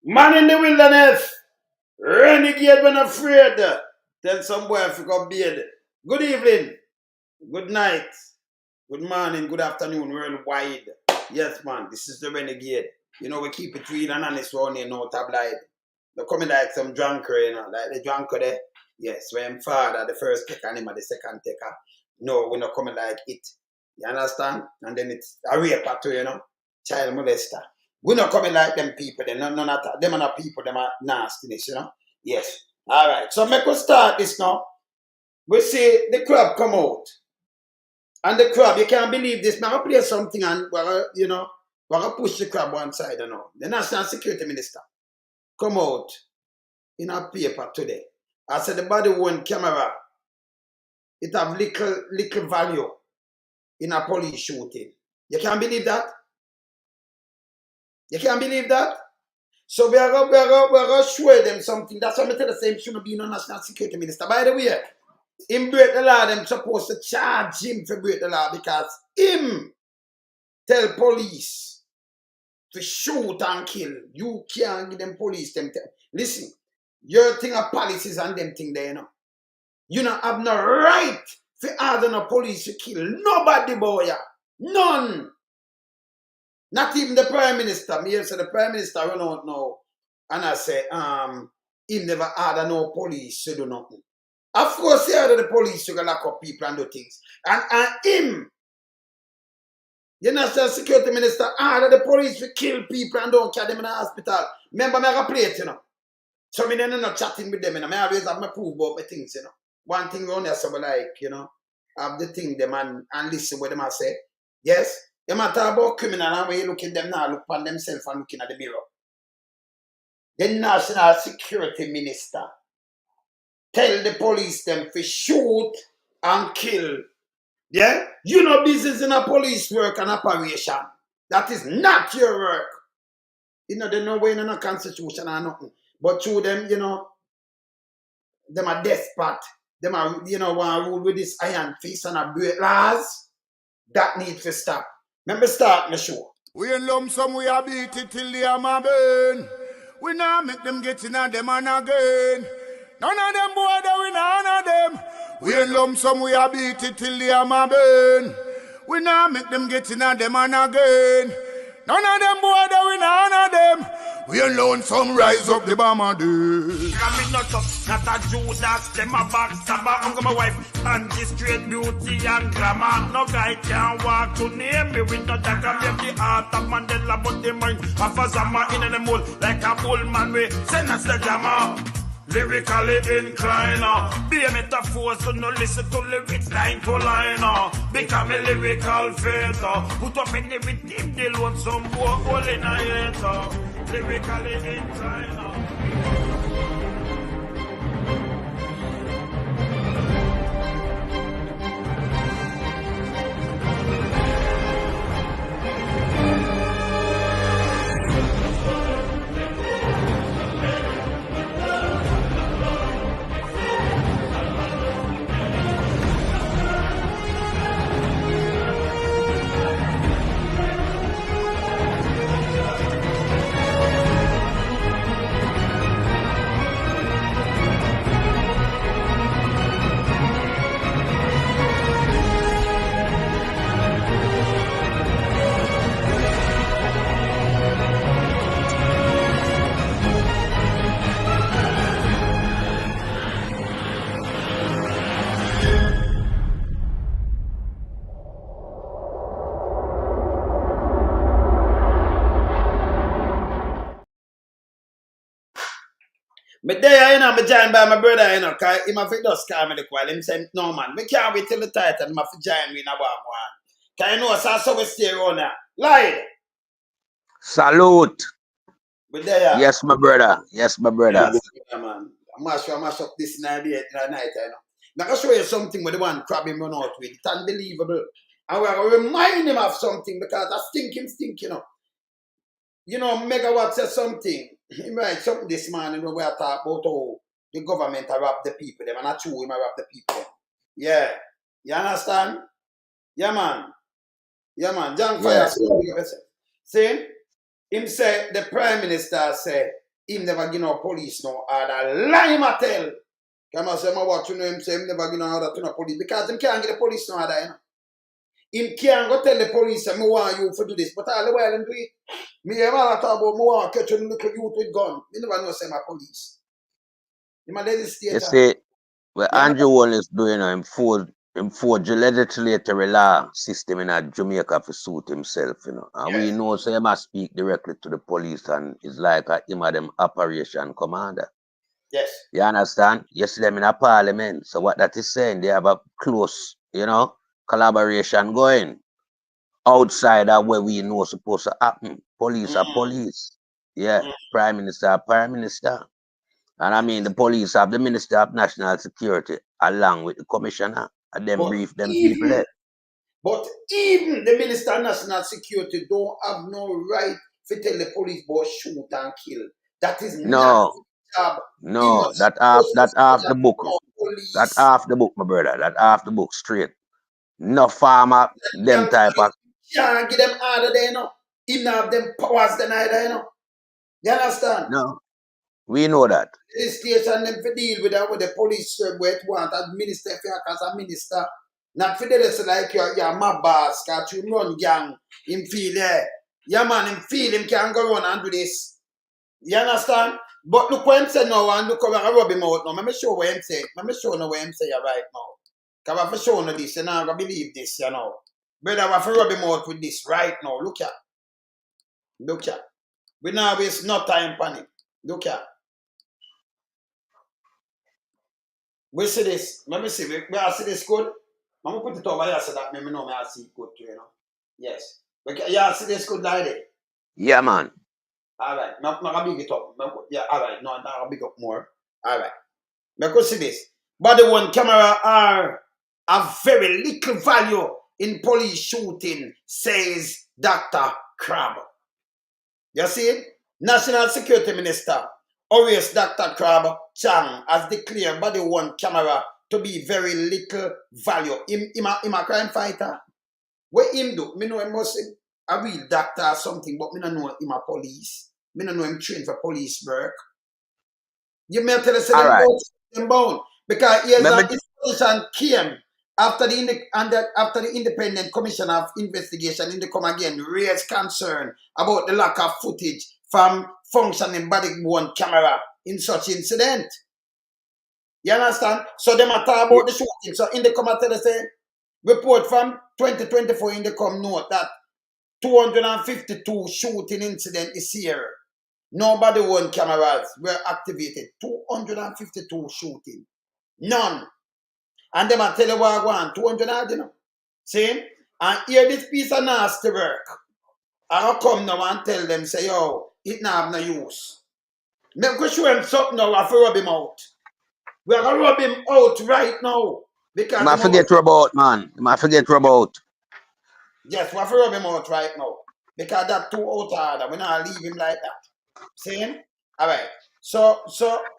Man in the wilderness. Renegade when afraid. Tell some boy if you got beard. Good evening. Good night. Good morning. Good afternoon. Worldwide. Yes, man. This is the Renegade. You know, we keep it real and honest around here, no tabloid. They're coming like some drunker, you know, like the drunker there. Yes, when father, the first taker, and him the second taker. No, we're not coming like it. You understand? And then it's a rape too, you know. Child molester. We're not coming like them people. Them are not people. Them are nastiness, you know. Yes. All right. So make us start this now. We see the crab come out. And the crab, you can't believe this. Man, I play something and, you know, we're going to push the crab one side, you know. The National Security Minister come out in a paper today. I said the body worn camera, it have little value in a police shooting. You can't believe that? You can't believe that? So we're going to show them something. That's why I tell the same shouldn't be no National Security Minister. By the way, him break the law, them supposed to charge him for break the law because him tell police to shoot and kill. You can't give them police them. Listen, your thing of policies and them thing there, you know. You don't have no right for order no police to kill nobody, boy. None. Not even the Prime Minister. Me say the Prime Minister run out now. And I say, him never order no police to do nothing. Of course, he order the police to go lock up people and do things. And him, the National Security Minister, order the police to kill people and don't carry them in the hospital. Remember, I have a plate, you know. So me then not chatting with them, you know. I always have my proof about my things, you know. One thing around there, so like, you know, have the thing them and listen what them I say. Yes? Them a talk about criminal and when you look at them now, look on themselves and looking at the mirror. The National Security Minister tell the police them to shoot and kill. Yeah? You know business in a police work and operation. That is not your work. You know, they know way in a constitution or nothing. But through them, you know, them are desperate. Them are, you know, want to rule with this iron fist and a break laws. That needs to stop. Remember start my show. We in lump sum, we a beat it till the hammer burn. We now make them get in a them and again. None of them boy, they we none of them. We in lump sum, we a beat it till the hammer burn. We now make them get in a them and again. None of them boy, they we none of them. We alone some rise up the bomber day. I'm not up, not a Judas, them a backstabber. I'm my wife, and this straight beauty and glamour. No guy can walk to name me with no dagger. Me have the heart of Mandela, but the mind of a Zama in the mold. Like a bull man, we send us the glamour. Lyrically inclined, be a metaphor, so no listen to lyrics line to line. Become a lyrical fader, put up in the rhythm, they want some more hole in a hater. Lyrically inclined. But there, you know, I'm joined by my brother, you know, because he might just call me the call. Him say, no, man, we can't wait till the title. He might join me in a one. Because you know, so we stay around here. Lie. Salute. But there, Yes, my brother. Yes, my brother. yeah, man. I mash up this night, you know. Now, I'll show you something with the one crab him run out with. It's unbelievable. And we're going to remind him of something because that stink, you know. You know, Megawatt says something. He write something this morning when we are talking about how the government have robbed the people. Them, and not true, him have robbed the people. Yeah. You understand? Yeah, man. Yeah, man. John Fire. Yes. See? Him say, the Prime Minister say, him never give no police no order. Lie him a tell. Come on, say, what you know him say him never give no order to no police because him can't get the police no order, you know. Him can't go tell the police that me want you to do this, but all the while him do it. Me ever talk about me want to catch a little youth with gun. Me never know say my police. Him a legislator. You see, what Yeah. Andrew Wall is doing, him forge the legislatory law system in Jamaica to suit himself, you know. And we Yes. know, so he must speak directly to the police and it's like him a them operation commander. Yes. You understand? You see them in a parliament. So what that is saying, they have a close, you know, collaboration going outside of where we know supposed to happen. Police are police. Yeah. Prime Minister are Prime Minister. And I mean the police have the Minister of National Security along with the commissioner and then brief them people there. But even the Minister of National Security don't have no right to tell the police about shoot and kill. That is not his job. No, that half the book. That half the book, my brother. That half the book straight. No farmer, them type of. Can't give them order there, you know. He not have them powers then either, you know. You understand? No, we know that. The station them to deal with that with the police where it want administer if you as a minister. Not for this like you're my boss, cause you run gang, him feel there. Yeah man, him feel him can go run and do this. You understand? But look what him say now and look how I rub him out now. Let me show what him say. Let me show you what him say right now. Cause I have to show you this, you know, I'm gonna believe this, you know. Brother, I have to rub him out with this right now. Look here. Look here. We now waste no time on it. Look here. We see this. Let me see. We see this good. I'm going to put it over here so that me know I see it good too, you know. Yes. Yeah, see this good like that? Yeah, man. All right. I'm going to big it up. Yeah, all right. No, I'm going to big up more. All right. I could see this. Body one camera are of very little value in police shooting, says Dr. Crab. You see it? National Security Minister Horace Dr Crab Chang has declared body one camera to be very little value. Him a crime fighter. What him do? Me know him must a real doctor or something, but me don't know him a police. Me don't know him trained for police work. You may tell us them bound because he has a position came after the independent commission of investigation in the come again raised concern about the lack of footage from functioning body worn camera in such incident. You understand? So they matter about the shooting. So in the come tell us say report from 2024 in the come note that 252 shooting incident this year. Nobody worn cameras were activated. 252 shooting. None. And them a tell you what I want. 200, you know. See? And here this piece of nasty work. I'll come now and tell them, say, yo, it not have no use. Me go show him something now, I have to rub him out. We are going to rub him out right now. Because I forget about, man. I forget about. Yes, we have to rub him out right now. Because that's too out order. We're not leave him like that. See him? All right. So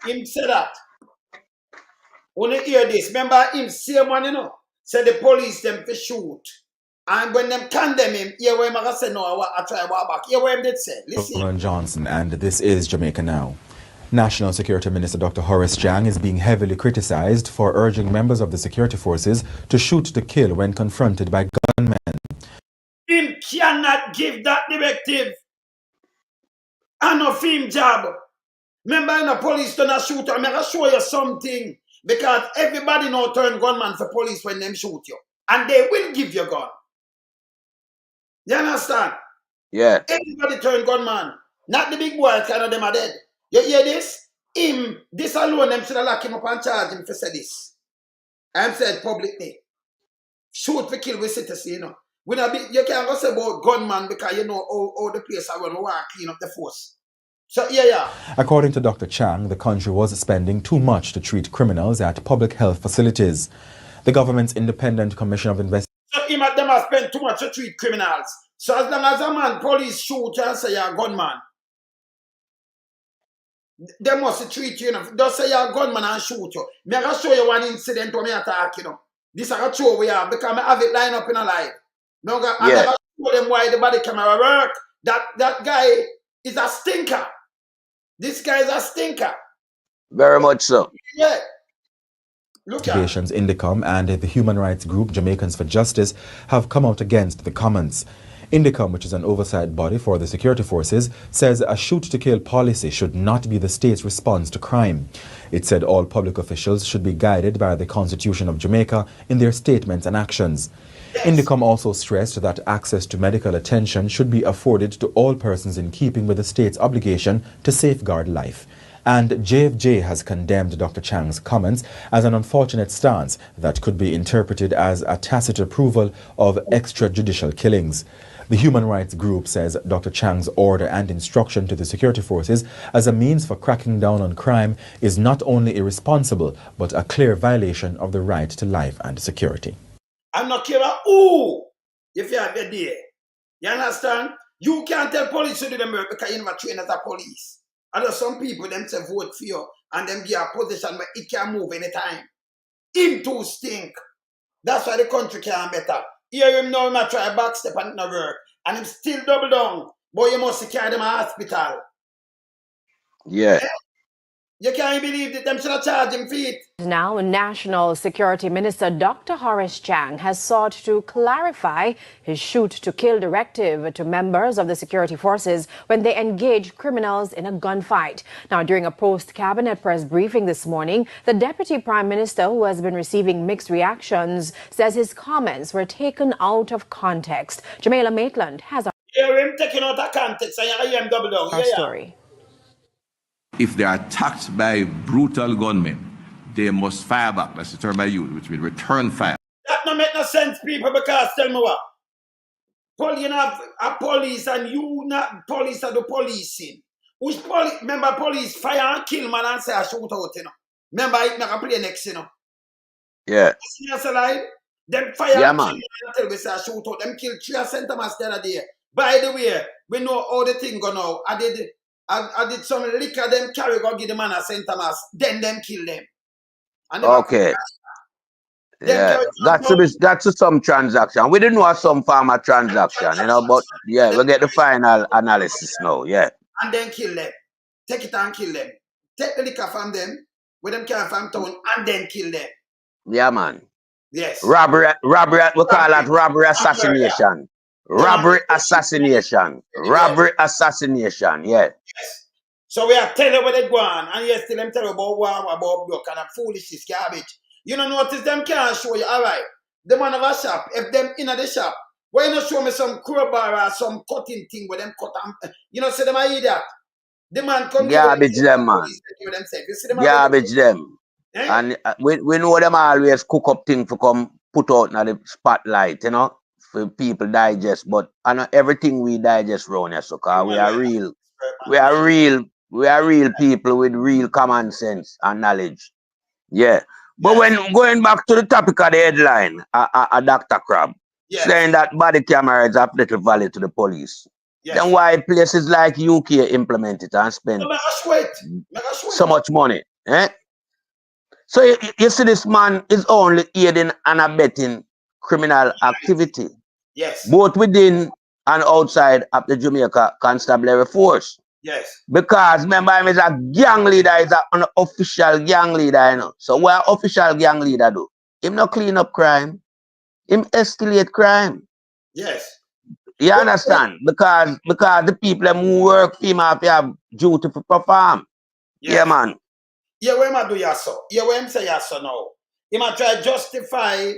him say that. When you hear this, remember him same one, you know, say the police them to shoot. And when them condemn him, here where I say no, I try to walk back. Here where him did say, listen. Johnson, and this is Jamaica Now. National Security Minister Dr Horace Chang is being heavily criticized for urging members of the security forces to shoot to kill when confronted by gunmen. Him cannot give that directive. And of him job. Remember in the police don't shoot you. I'm going to show you something. Because everybody now turn gunman for police when them shoot you. And they will give you a gun. You understand? Yeah. Everybody turn gunman. Not the big boy, kind of them are dead. You hear this? Him, this alone, them should have locked him up and charge him for say this. I'm said publicly. Shoot for kill with citizens, you know. You can't go say about gunman because you know all the place I want to clean up the force. So, yeah. According to Dr. Chang, the country was spending too much to treat criminals at public health facilities. The government's Independent Commission of Investigation. So, them have spent too much to treat criminals. So, as long as a man, police shoot you and say you're a gunman, they must treat you, you know. Just say you're a gunman and shoot you. I'm going to show you one incident when I attack, you know. This is a show we have because I have it lined up in a live. I'm going to show them why the body camera work. That guy is a stinker. This guy is a stinker. Very much so. Yeah. Look at Investigations Indicom and the human rights group Jamaicans for Justice have come out against the comments. Indicom, which is an oversight body for the security forces, says a shoot-to-kill policy should not be the state's response to crime. It said all public officials should be guided by the Constitution of Jamaica in their statements and actions. Indicom also stressed that access to medical attention should be afforded to all persons in keeping with the state's obligation to safeguard life. And JFJ has condemned Dr. Chang's comments as an unfortunate stance that could be interpreted as a tacit approval of extrajudicial killings. The human rights group says Dr. Chang's order and instruction to the security forces as a means for cracking down on crime is not only irresponsible, but a clear violation of the right to life and security. I'm not care about who if you have the day. You understand? You can't tell police to do the work because you never train as a police. And there's some people them say vote for you and them give a position where it can move anytime. Him too stink. That's why the country can't better. Here him now not try backstep and no work. And him still double down. But you must carry them to hospital. Yeah. You can't believe that them should have charged him for it. Now, National Security Minister Dr. Horace Chang has sought to clarify his shoot-to-kill directive to members of the security forces when they engage criminals in a gunfight. Now, during a post-cabinet press briefing this morning, the Deputy Prime Minister, who has been receiving mixed reactions, says his comments were taken out of context. Jamila Maitland has Hear him taking out of context and you hear him double down. our story. If they are attacked by brutal gunmen, they must fire back. That's the term I use, which means return fire. That don't make no sense, people, because tell me what. You have a police and you not police are the policing. Which police, remember police fire and kill man and say I shoot out, you know. Remember it not play next, you know. Yeah. See us alive? Them fire Yeah, and man. kill man until we say I shoot out. Them kill 3 St. Thomas the other day. By the way, we know how the thing go now. I did some liquor them carry go give the man a St. Thomas, then them kill them. And them Okay. Yeah, that's some transaction. We didn't know some farm a transaction, you know, but yeah, we get the final analysis now, yeah. And then kill them. Take it and kill them. Take the liquor from them, with them carry from town, and then kill them. Yeah, man. Yes. Robbery, we call that robbery assassination. Robbery assassination. Robbery assassination, yeah. Yes. So we are telling where they go on, and yes, still them tell you about war, about block, and foolishness, garbage. You don't notice them can't show you, all right. The man of a shop, if them in the shop, why you not show me some crowbar or some cutting thing where them cut and, you know, say them I idiot. The man come garbage them, man. You see them garbage them. Eh? And we know them always cook up things to come put out in the spotlight, you know, for people digest. But I know everything we digest around here, so cause we are real people with real common sense and knowledge. Yeah. But when going back to the topic of the headline, Dr. Crab, saying that body camera is of little value to the police, then why places like UK implement it and spend so much money? Eh? So you see this man is only aiding and abetting criminal activity. Yes. Both within and outside of the Jamaica Constabulary Force. Yes. Because remember him is a gang leader, is an official gang leader, you know. So what official gang leader do? Him not clean up crime. Him escalate crime. Yes. You understand? Because the people who work for him have duty to perform. Yes. Yeah, man. Yeah, what am I do yasso? Yeah, what am say yasso now? He might try justify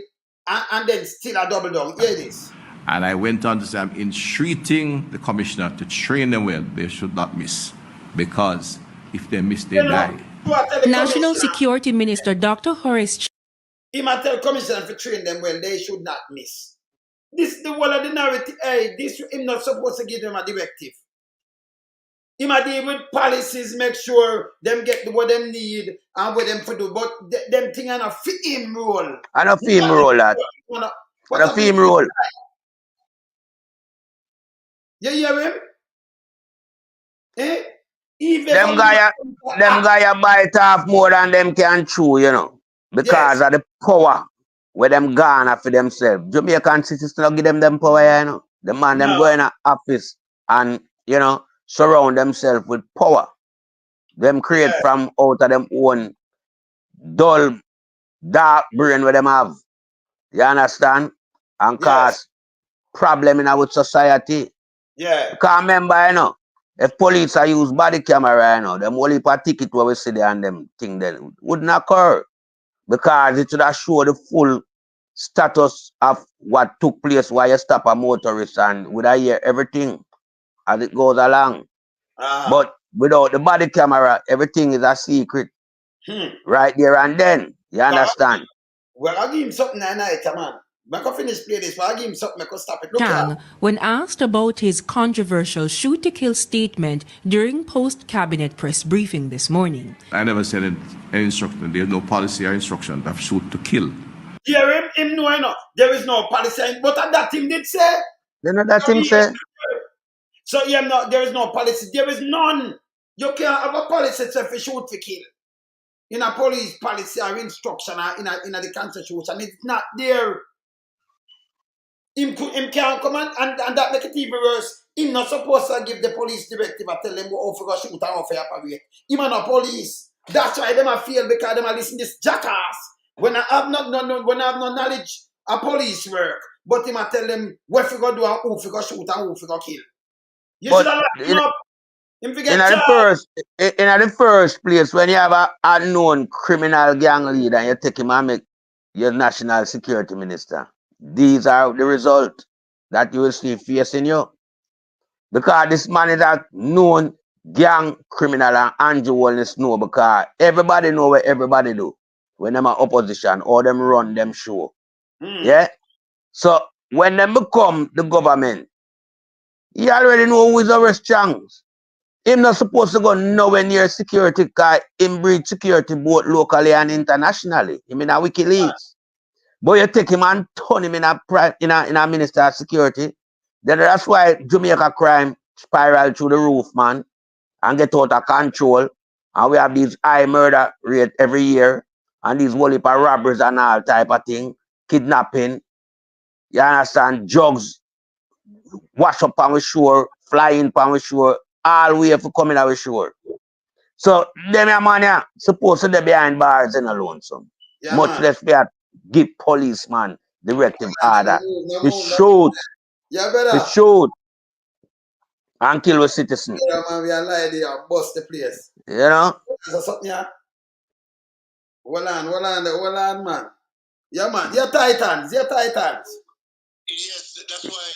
and then still a double down. Hear this. And I went on to say, I'm entreating the commissioner to train them well. They should not miss. Because if they miss, they die. National Security Minister Dr. Horace Chang. He might tell commissioner to train them well, they should not miss. This the whole of the narrative. Hey, this him not supposed to give them a directive. He might deal with policies, make sure them get what them need and what them for do. But them thing are not fit him role. I don't fit him role that. I don't fit him role. You hear him? Eh? Them guy bite off more than them can chew, you know. Because of the power where them gone for themselves. Jamaican citizens don't give them power, you know. The man them go in an office and, you know, surround themselves with power. Them create from out of them own dull, dark brain where them have. You understand? And Yes. cause problem in our society. Yeah. Because remember, you know, if police are use body camera, you know, them only per ticket where we see there and them thing then wouldn't occur. Because it should have show the full status of what took place while you stop a motorist and would I hear everything as it goes along. But without the body camera, everything is a secret. Right there and then. You understand? Well, I'll give him something night, man. I can finish play this, but I'll give him something, I can stop it. Look Chang, here. when asked about his controversial shoot-to-kill statement during post-cabinet press briefing this morning. I never said any instruction. There's no policy or instruction of shoot to kill. Yeah, him know, I know. There is no policy, but that him did say. You know that him say? So yeah, no, there is no policy. There is none. You can't have a policy if you shoot to kill. In a police policy or instruction or in the constitution, it's not there. Him can't come and that make it even worse. Him not supposed to give the police directive and tell them how to go shoot and how to operate. Him and a police. That's why them a feel because them a listen to this jackass. When I have no knowledge of police work, but him a tell them what to go do and who to go shoot and who to go kill. You should have locked him up. Him forget in the first place, when you have an unknown criminal gang leader and you take him and make your national security minister, these are the results that you will see facing you. Because this man is a known gang criminal and Andrew Wellness know because everybody know what everybody do. When them are opposition or them run them show. Yeah? So when them become the government, you already know who is Horace Chang. Him not supposed to go nowhere near security because him breed security both locally and internationally. Him in a WikiLeaks. But you take him and turn him in a minister of security. Then that's why Jamaica crime spiral through the roof, man, and get out of control. And we have these high murder rate every year and these whole heap of robberies and all type of thing, kidnapping. You understand? Drugs wash up on the shore, flying on the shore, all way for coming on the shore. So them a man yeah, supposed to be behind bars and alone some. Yeah, much man. less we have give policeman directive order to shoot. Yeah, better. To shoot and kill a citizen. Yeah, man, we are lying there, bust the place. You know? So something, yeah? Hold on, man. Yeah, man. You're Titans. Yes, that's why,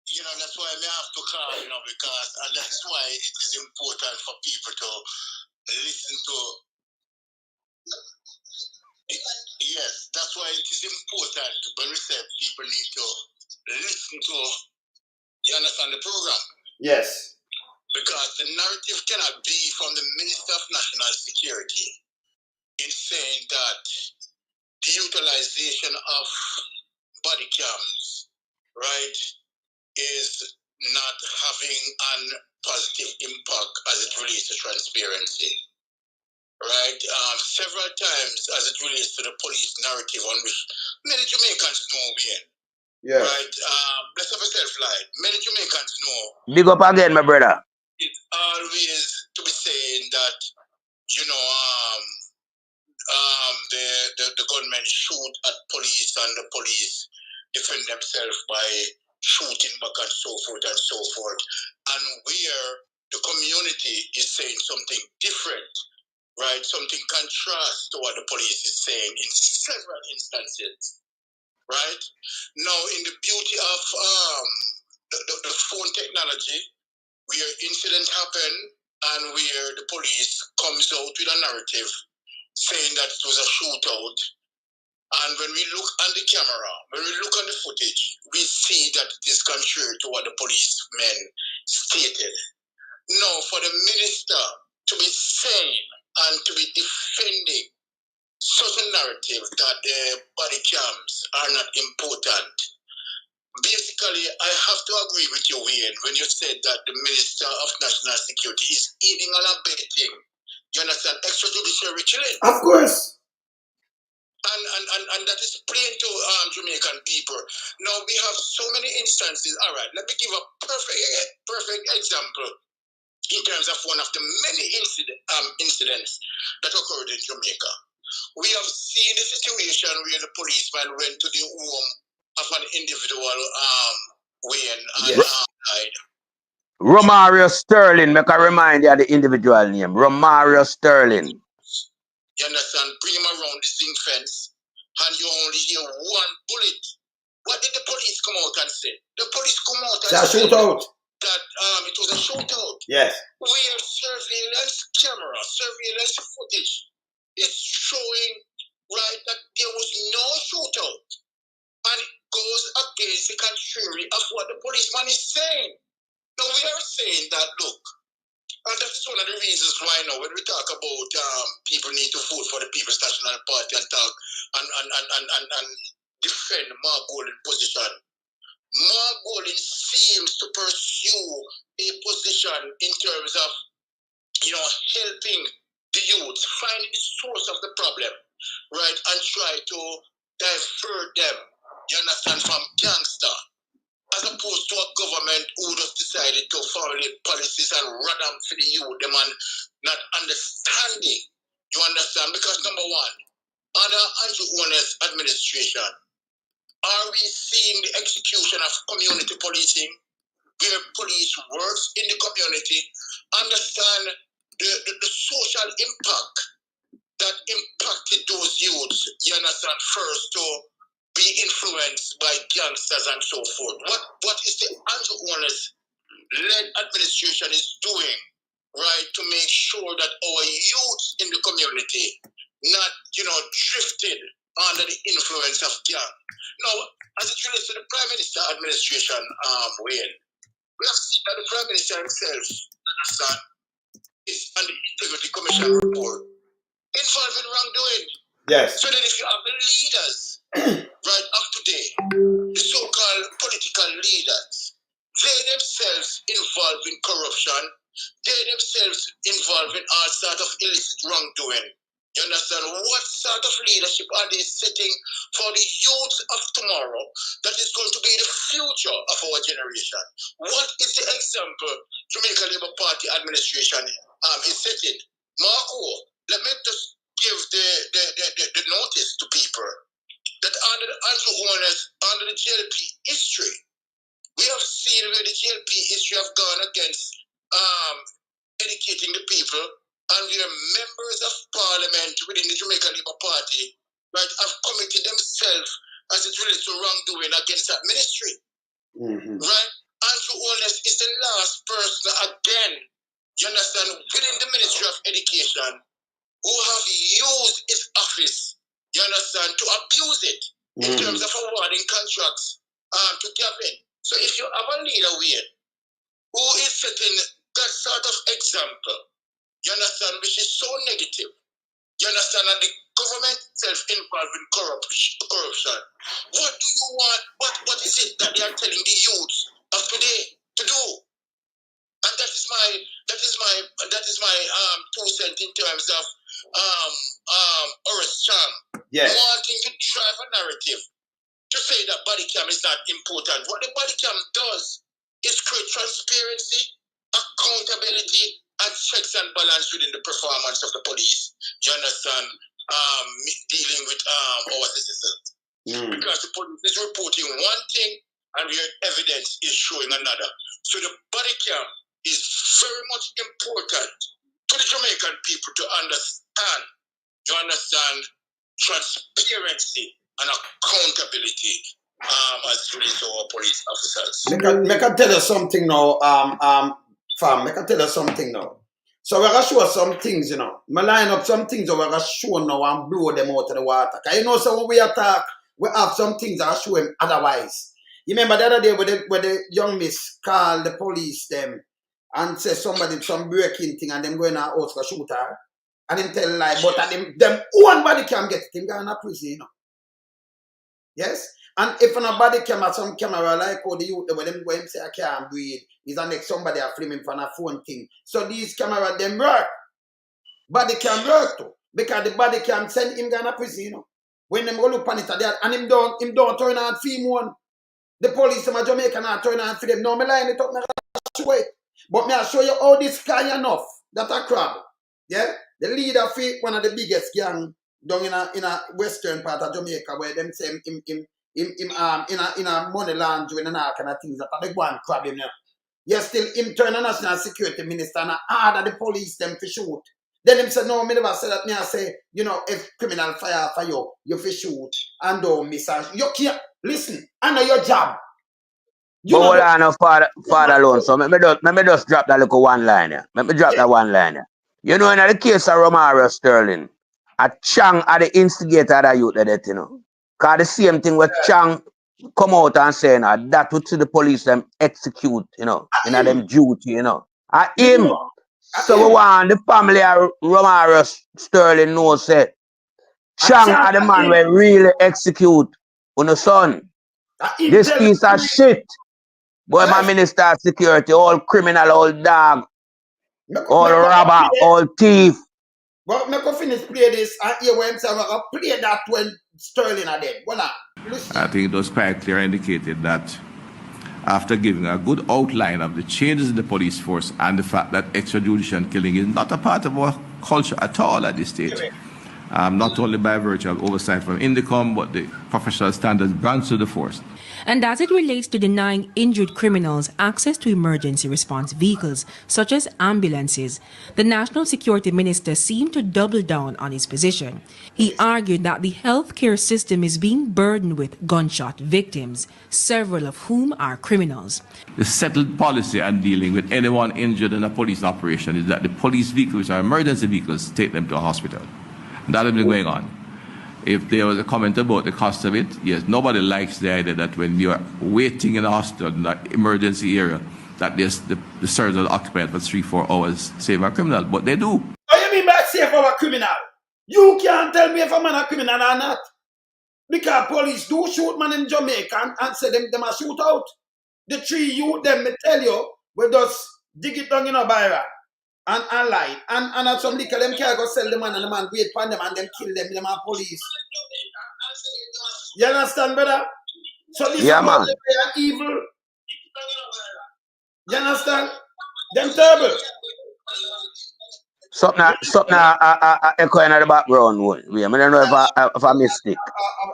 that's why I have to call, because, and that's why it is important for people to listen to. Yes, that's why it is important when we say people need to listen to, you understand the program? Yes. Because the narrative cannot be from the Minister of National Security in saying that the utilization of body cams, right, is not having a positive impact as it relates to transparency, right? Several times as it relates to the police narrative on which many Jamaicans know being, right? Bless up yourself, Light. Many Jamaicans know. Big up again, my brother. It's always to be saying that, the gunmen shoot at police and the police defend themselves by shooting back and so forth and so forth. And where the community is saying something different, right? Something contrast to what the police is saying in several instances, right? Now, in the beauty of the phone technology, where incident happen and where the police comes out with a narrative saying that it was a shootout. And when we look on the camera, when we look on the footage, we see that it is contrary to what the policemen stated. Now, for the minister to be saying and to be defending such a narrative that the body cams are not important, basically, I have to agree with you, Wayne, when you said that the Minister of National Security is aiding and abetting, you understand, extrajudicial killing. Of course. And that is plain to Jamaican people. Now, we have so many instances. All right, let me give a perfect example. in terms of one of the many incidents that occurred in Jamaica. We have seen the situation where the policeman went to the home of an individual Wayne and died. Romario Sterling, make a remind you of the individual name. Romario Sterling. You understand? Bring him around the zinc fence, and you only hear one bullet. What did the police come out and say? The police come out and say shootout. That it was a shootout. Yes. Where surveillance footage is showing, right, that there was no shootout. And it goes against the contrary of what the policeman is saying. Now we are saying that, look, and that's one of the reasons why now when we talk about people need to vote for the People's National Party and talk and defend Mark Golding's position. Mark Golding seems to pursue a position in terms of, helping the youth, finding the source of the problem, right, and try to divert them, you understand, from gangster, as opposed to a government who just decided to formulate policies and run them for the youth, them and not understanding, you understand, because number one, under Andrew Warner's administration, are we seeing the execution of community policing, where police works in the community, understand the social impact that impacted those youths, you understand, first to be influenced by gangsters and so forth. What is the Andrew Warner's led administration is doing, right, to make sure that our youths in the community not, drifted under the influence of gang? Now, as it relates to the Prime Minister administration, Wayne, we have seen that the Prime Minister himself, understand, is on the Integrity Commission report involved in wrongdoing. Yes. So then if you have the leaders, right, of today, the so-called political leaders, they themselves involved in corruption, they themselves involved in all sorts of illicit wrongdoing. You understand? What sort of leadership are they setting for the youth of tomorrow that is going to be the future of our generation? What is the example Jamaica Labour Party administration is setting? Marco, let me just give the notice to people that under the Andrew Warner's, under the GLP history, we have seen where the GLP history have gone against educating the people, and where members of parliament within the Jamaica Labour Party, right, have committed themselves as it relates to wrongdoing against that ministry. Mm-hmm. Right? Andrew Holness is the last person again, you understand, within the Ministry of Education who have used his office, you understand, to abuse it in terms of awarding contracts to Gavin. So if you have a leader who is setting that sort of example, you understand, which is so negative, you understand, and the government itself involved in corruption, what do you want, what is it that they are telling the youth of today to do? And that is my 2 cents in terms of Horace Chang wanting to drive a narrative to say that body cam is not important. What the body cam does is create transparency, accountability, and checks and balance within the performance of the police. You understand? Dealing with our citizens. Because the police is reporting one thing and your evidence is showing another. So the body cam is very much important to the Jamaican people to understand. You understand? Transparency and accountability as to our police officers. Make I tell you something now, fam, make I tell you something now. So we're gonna show some things, I line up some things that we're gonna show now and blow them out of the water. Cause so when we attack, we have some things that I show him otherwise. You remember the other day where the young miss called the police them and say somebody some breaking thing and them going out house for shoot her. And them tell lie, but them one body can get it, him going to prison, Yes? And if nobody camera, some camera like how the youth, when them go him say I can't breathe, is the next somebody are filming from a phone thing. So these cameras them work. Body cam work too. Because the body cam send him to prison, When them go look on it and him don't turn on film one. The police them a Jamaican not turn on for them. No, me line it up, me show it. But me I show you how this guy enough. That a crab. Yeah? The leader for one of the biggest gang down in a western part of Jamaica where them say him in a money laundering and all kind of things that are the one crab him now. You still him turn a national security minister and order the police them to shoot. Then him say, no, me never say that. Me I say, you know, if criminal fire for you, you fi shoot and don't miss. You can't listen. I know your job. You but hold on, no, father alone. So let me just drop that little one line here. Let me drop that one line here. You know, in the case of Romario Sterling, a Chang are the instigator of the youth that, you know. Because the same thing with Chang come out and say, that would see the police them execute, you know, in them duty, you know. At him. So we want the family of Romario Sterling know say Chang are the man will really execute on the son. This piece of shit. Boy, my minister of security, all criminal, all dog, all robber, all thief. But me go finish play this and hear when say I play that when Sterling are dead. Well, I think it was quite clear indicated that after giving a good outline of the changes in the police force and the fact that extrajudicial killing is not a part of our culture at all at this stage, not only by virtue of oversight from INDECOM, but the professional standards branch to the force. And as it relates to denying injured criminals access to emergency response vehicles, such as ambulances, the National Security Minister seemed to double down on his position. He argued that the healthcare system is being burdened with gunshot victims, several of whom are criminals. The settled policy on dealing with anyone injured in a police operation is that the police vehicles, which are emergency vehicles, take them to a hospital. And that has been going on. If there was a comment about the cost of it, yes, nobody likes the idea that when you're waiting in the hospital, in that emergency area, that there's the surgeons will occupy for 3-4 hours, save a criminal, but they do. What do you mean by save our criminal? You can't tell me if a man a criminal or not. Because police do shoot man in Jamaica and say them a shoot out. The 3 youth them, me tell you, we just dig it down in a barrel. And lie. And at some liquor, them can't go sell the man and the man wait for them and them kill them are police. You understand, brother? So this is man. Evil. You understand? Them terrible. Something echoing in the background. I don't know if I missed it.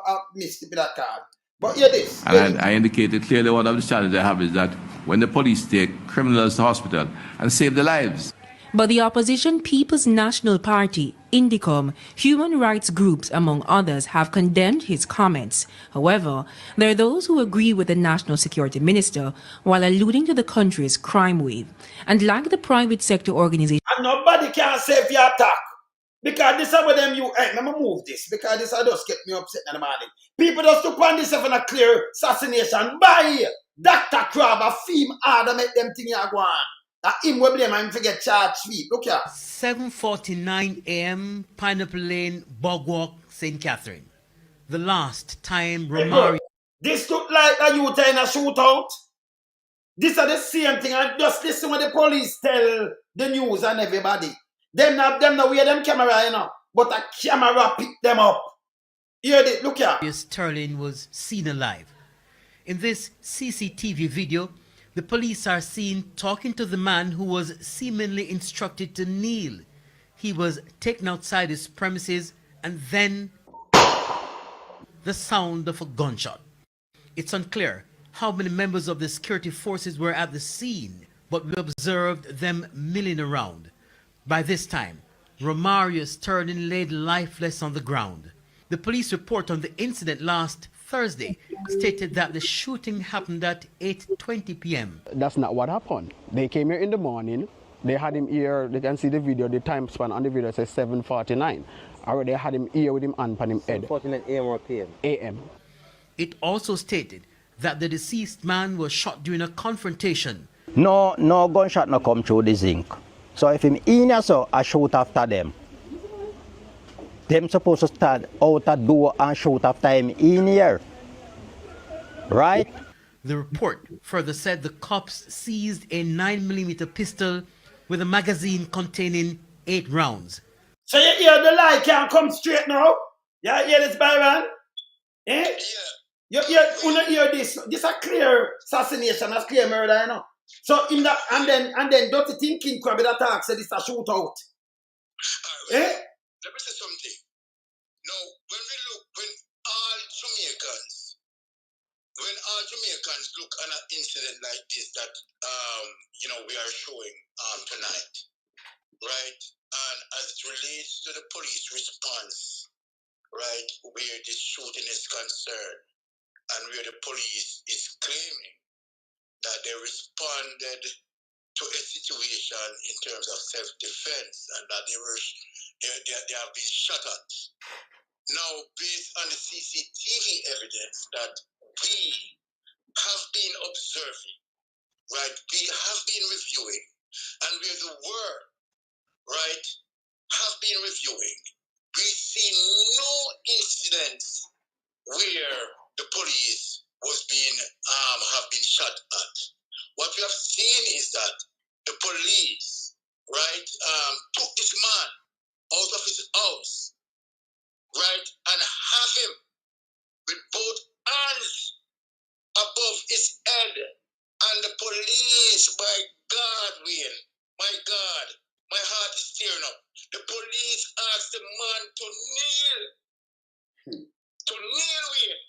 I missed it with that card. But hear this. And I indicated clearly one of the challenges I have is that when the police take criminals to hospital and save their lives. But the opposition People's National Party, INDECOM, human rights groups, among others, have condemned his comments. However, there are those who agree with the National Security Minister while alluding to the country's crime wave. And like the private sector organization... And nobody can say if you attack. Because this is what them you... Hey, let me move this. Because this just get me upset in the morning. People just to plan this in a clear assassination by Dr. Crab, a theme order make them think you go on. Him will blame and forget charge fee. Look here. 7:49 a.m. Pineapple Lane, Bogwalk, St. Catherine. The last time Romario... This look like a youth in a shootout. This are the same thing. And just listen what the police tell the news and everybody. Them not wear them camera, you know. But a camera pick them up. Hear this, look here. Sterling was seen alive. In this CCTV video, the police are seen talking to the man who was seemingly instructed to kneel. He was taken outside his premises and then the sound of a gunshot. It's unclear how many members of the security forces were at the scene, but we observed them milling around. By this time, Romario Sterling laid lifeless on the ground. The police report on the incident last Thursday stated that the shooting happened at 8:20 p.m. That's not what happened. They came here in the morning. They had him here. They can see the video. The time span on the video says 7:49. Already had him here with him hand on him head. 7:49 a.m. or p.m. A.m. It also stated that the deceased man was shot during a confrontation. No gunshot no come through the zinc. So if him in here, so I shoot after them. Them supposed to stand out the door and shoot after him in here. Right? The report further said the cops seized a 9mm pistol with a magazine containing 8 rounds. So you hear the lie can't come straight now? You hear this, Byron? Eh? You hear this? This is a clear assassination, a clear murder, you know? So in that and then dirty thinking crab that talk said it's a shootout. Let me say something. Now, when all Jamaicans look at an incident like this that we are showing tonight, right? And as it relates to the police response, right, where this shooting is concerned, and where the police is claiming that they responded to a situation in terms of self-defense and that they have been shot at. Now, based on the CCTV evidence that we have been observing, right, we have been reviewing, and where the world, right, have been reviewing, we see no incidents where the police was being have been shot at. What we have seen is that the police, right, took this man out of his house, right, and have him with both hands above his head. And the police, my God, Wayne, my God, my heart is tearing up. The police asked the man to kneel. To kneel, Wayne.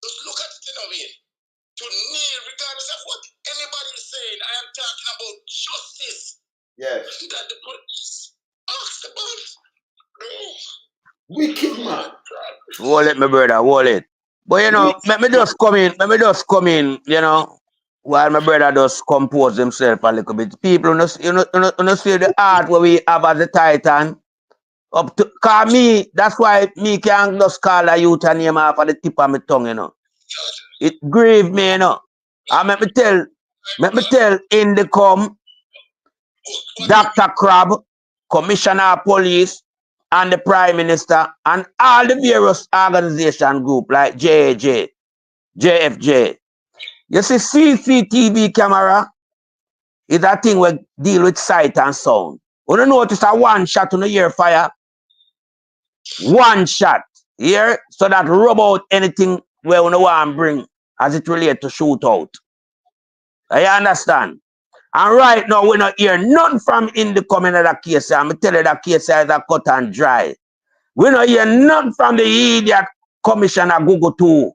Just look at it in a way. To kneel, regardless of what anybody is saying. I am talking about justice. Yes. That the police asked the man. No. Wicked man. Hold it, my brother, hold it. But let me just come in, while my brother just compose himself a little bit. People, see the art where we have as a Titan. Up to, call me, that's why me can't just call a youth a name off of the tip of my tongue, It grieved me, And let me tell in the Dr. Crab, Commissioner of Police, and the Prime Minister, and all the various organization group like JAJ, JFJ. You see, CCTV camera is a thing we deal with sight and sound. You don't notice a one shot on the ear fire? One shot. Here, so that rub out anything where you want to bring as it relates to shootout. I understand. And right now, we not hear none from in the coming of that case. I'm tell you that case is a cut and dry. We not hear none from the idiot Commissioner Google too.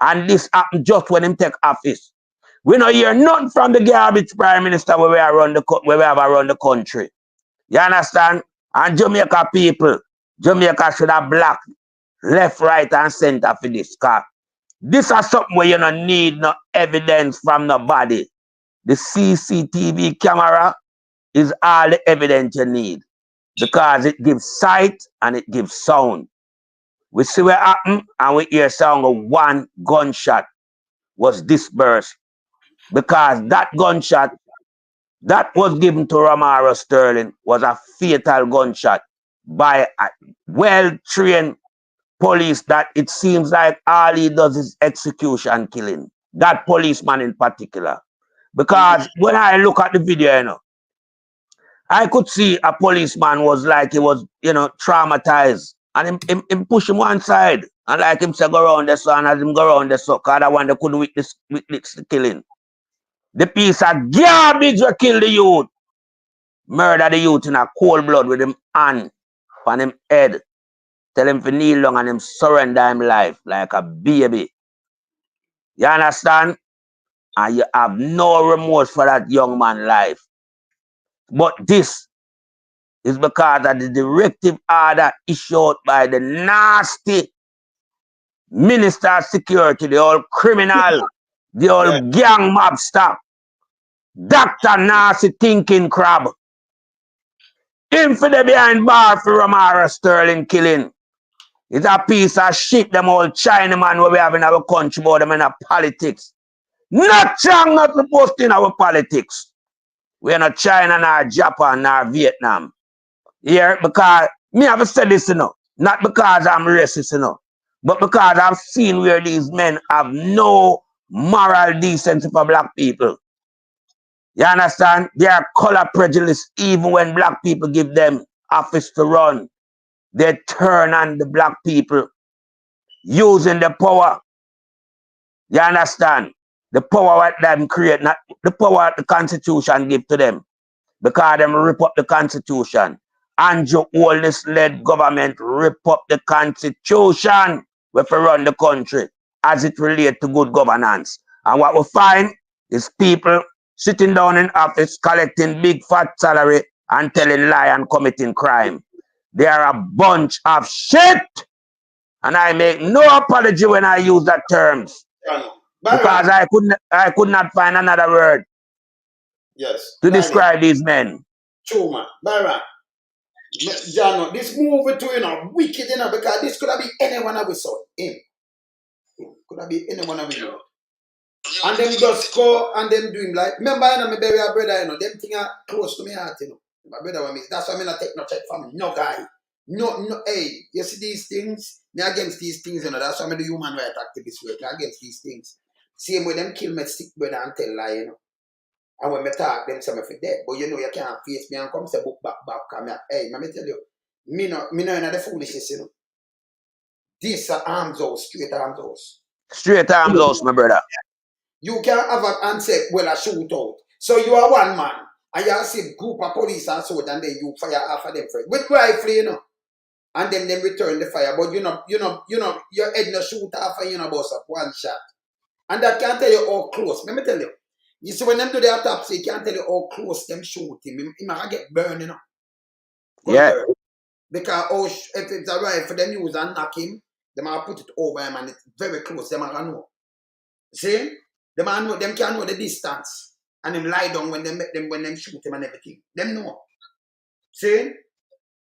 And this happened just when him take office. We not hear none from the garbage Prime Minister where we have around the country. You understand? And Jamaica people, Jamaica should have black, left, right, and center for this. Cause this is something where you don't need no evidence from nobody. The CCTV camera is all the evidence you need because it gives sight and it gives sound. We see what happened and we hear sound of one gunshot was dispersed because that gunshot that was given to Romaro Sterling was a fatal gunshot by a well-trained police that it seems like all he does is execution killing. That policeman in particular. Because when I look at the video, I could see a policeman was like he was, traumatized. And him push him one side. And like him say go around the sun as him go around the sun. Because that one they couldn't witness the killing. The piece of garbage will kill the youth. Murder the youth in a cold blood with him hand on him head. Tell him to kneel down and him surrender him life like a baby. You understand? And you have no remorse for that young man's life. But this is because of the directive order issued by the nasty Minister of Security, the old criminal, the old gang mobster, Dr. Nasty Thinking Crab. Him for the behind bar for Romaro Sterling killing. It's a piece of shit, them old Chinaman where we have in our country, about them in our politics. Not Chang, not supposed to in our politics. We are not China, nor Japan, nor Vietnam. Here, because me have said this, not because I'm racist, but because I've seen where these men have no moral decency for black people. You understand? They are color prejudice even when black people give them office to run. They turn on the black people using the power. You understand? the power what them create, not the power the Constitution give to them. Because them rip up the Constitution. Andrew Holness-led government rip up the Constitution if we run the country as it relates to good governance. And what we find is people sitting down in office collecting big fat salary and telling lie and committing crime. They are a bunch of shit. And I make no apology when I use that terms. Because I could not find another word to describe these men. True, man. Byron. Jano, this movie too, wicked, because this could have been anyone of us saw him. Could have been anyone of us. And them just go and them do him like, remember, my baby brother, them things are close to me heart, My brother with me. That's why I not take no check from no guy. No, hey, you see these things? Me against these things, That's why I do human rights activist work. Me against these things. Same way them kill me stick brother and tell lie, And when me talk, them say me for dead. But you can't face me and come say book back. Come here. Hey, let me tell you, me no in the foolishness, This is arms house, straight arms house. Straight arms house, my brother. You can't have a and say, well, a shootout. So you are one man, and you see a group of police and so, and then you fire after them first. With rifle, And then them return the fire. But your head no shoot after boss up one shot. And that can't tell you how close. Let me tell you. You see, when them do the autopsy, you can't tell you how close them shoot him. He might get burned, Yeah. Burn. Because if it's a rifle, them use and knock him, they might put it over him and it's very close. They might know. See? Them can know the distance. And them lie down when them shoot him and everything. Them know. See?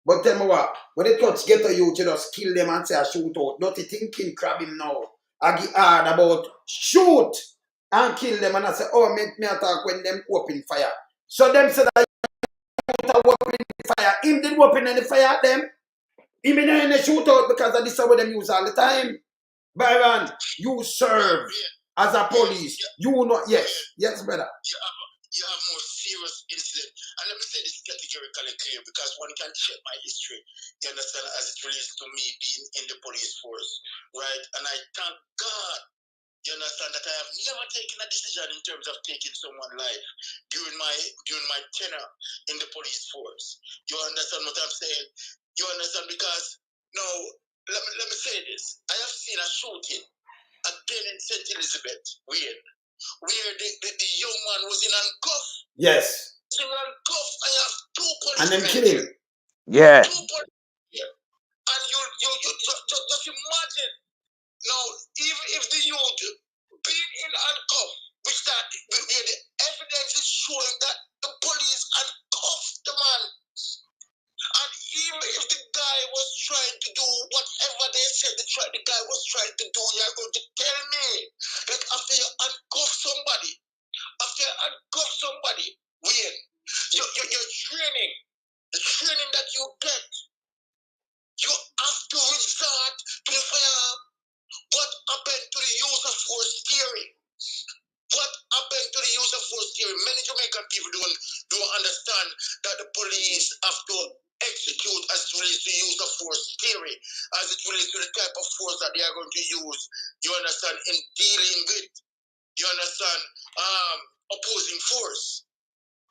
But tell me what, when the touch get to you just kill them and say I shoot out. Not thinking crab him now. I get hard about shoot and kill them and I say, oh, me attack when them open fire. So them said that open fire. Him did open any fire at them. He may not in a shootout because of this is what them use all the time. Byron, you serve as a police. You know, yes, brother. You have more serious incident. And let me say this categorically clear because one can check my history, you understand, as it relates to me being in the police force, right? And I thank God, you understand, that I have never taken a decision in terms of taking someone's life during my tenure in the police force. You understand what I'm saying? You understand? Because now, let me say this. I have seen a shooting again in St. Elizabeth, where the young man was in handcuffs. Yes. In handcuffs, I have two policemen. And them killing. Yeah. Two policemen here. And you just imagine now, even if the youth being in handcuffs, where the evidence is showing that the police handcuffed the man. And even if the guy was trying to do whatever they said the guy was trying to do, you're going to tell me that after you handcuff somebody, when your training, the training that you get, you have to resort to the firearm. What happened to the use of force theory? What happened to the use of force theory? Many Jamaican people don't understand that the police have to execute as it relates to use of force theory, as it relates to the type of force that they are going to use, you understand, in dealing with, you understand, opposing force.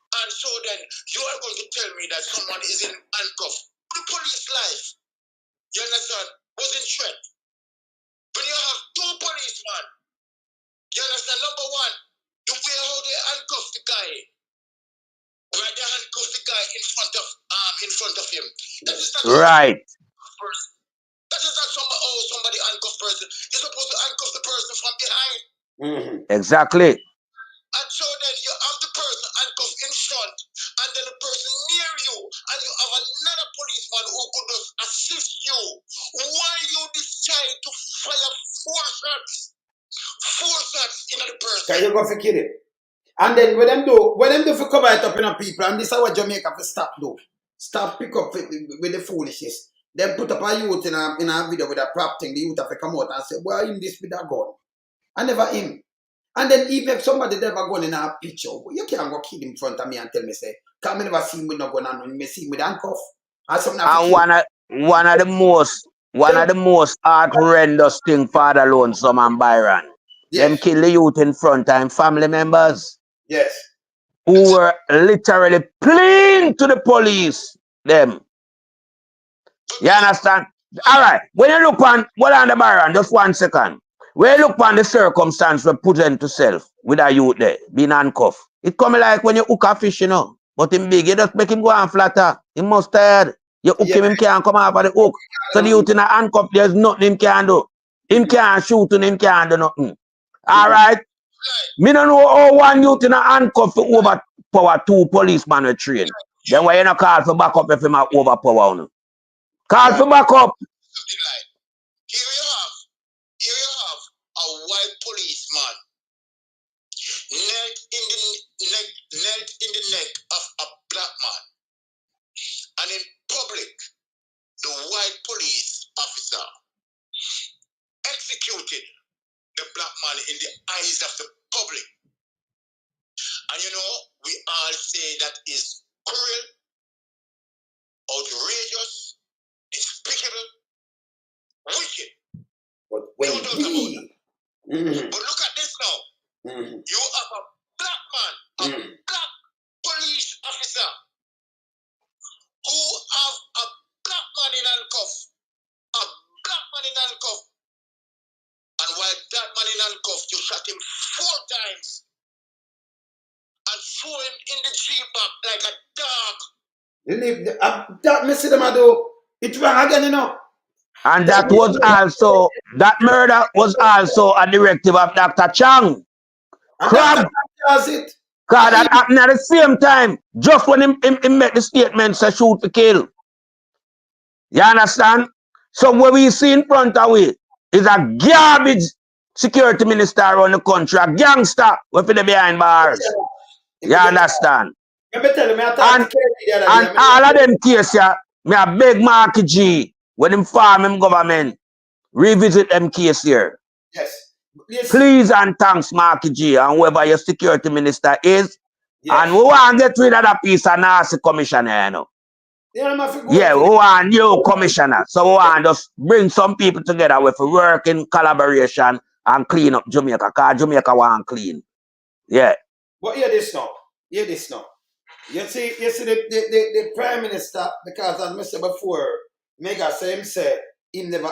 And so then you are going to tell me that someone is in handcuffs. The police life, you understand, was in threat. When you have two policemen, you understand, number one, the way how they handcuff the guy, where they handcuff the guy in front of him. That is not right. That is not somebody handcuff person. You're supposed to handcuff the person from behind. Mm-hmm. Exactly. And so then you have the person handcuffed in front, and then the person near you, and you have another policeman who could just assist you. Why you decide to fire four shots in the person? Can you go for kill it? And then when them do for cover it up in people, and this is what Jamaica for stop do. Stop pick up with the foolishness. Then put up a youth in a video with a prop thing, the youth have to come out and say, why in this with a gun? I never him. And then even if somebody never gone in a picture, you can't go kill him in front of me and tell me, say, come never see him with no gun and me see him with handcuff. And one of the most horrendous thing Father Lonesome and Byron. Yes. Them kill the youth in front and family members Yes. who were literally pleading to the police. Them. You understand? All right. When you look on, hold on the Baron, just 1 second. When you look on the circumstance we present to self with a youth there, being handcuffed, it come like when you hook a fish, you know. But him big, you just make him go and flatter. He must tired. You hook him can't come off of the hook. So the youth in a handcuff, there's nothing him can do. Him can't shoot and him can't do nothing. All right? Me don't know how one youth in a handcuff to overpower 2 policemen with train. Then why you not call for backup if him a overpower you? Call for backup. Something like, here you have a white policeman knelt in the neck of a black man. And in public, the white police officer executed the black man in the eyes of the public. And you know, we all say that is cruel, outrageous, despicable, wicked. But when But look at this now. You have a black man, a black police officer who have a black man in handcuff. A black man in handcuff. And while that man in handcuff, you shot him 4 times. And throw him in the tree back like a dog. That message them I do. It's wrong again, you know. And that was also, that murder was also a directive of Dr. Chang. Crab. Does it? Because that happened at the same time, just when he made the statement, say shoot to kill. You understand? So what we see in front of we is a garbage security minister around the country, a gangster with the behind bars. You understand? And all of them cases, me a beg Marky G, when him farm him government, revisit them case here. Yes. Please and thanks, Marky G, and whoever your security minister is. Yes. And we want to get rid of that piece of nasty commissioner, you know. Yeah, we want new commissioner. So we want to just bring some people together with work in collaboration and clean up Jamaica, because Jamaica want clean. Yeah. But hear this now. Hear this now. You see the Prime Minister, because as I said before, Mega say him say, him never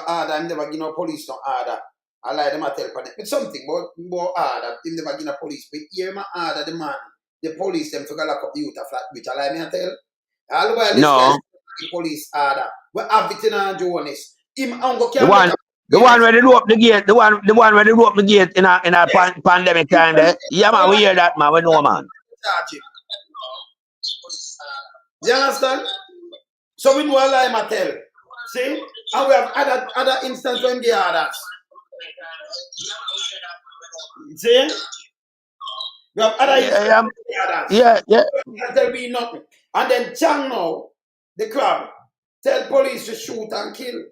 give no police no order. I like them I tell them. It's something more order, him never give no police. But here my order the man, the police them to go lock up the youth a flat which I like me I tell. All the while this guy the police order. We have it in our Jonas. Him go the one where they do up the gate, the one where they do up the gate in a pandemic time there. Yeah man, we hear that man, we know man. You understand? So we know a lie I tell. See? And we have other instances when they are that. See? We have other instances yeah. There'll be nothing. And then Chang now, the crab, tell police to shoot and kill.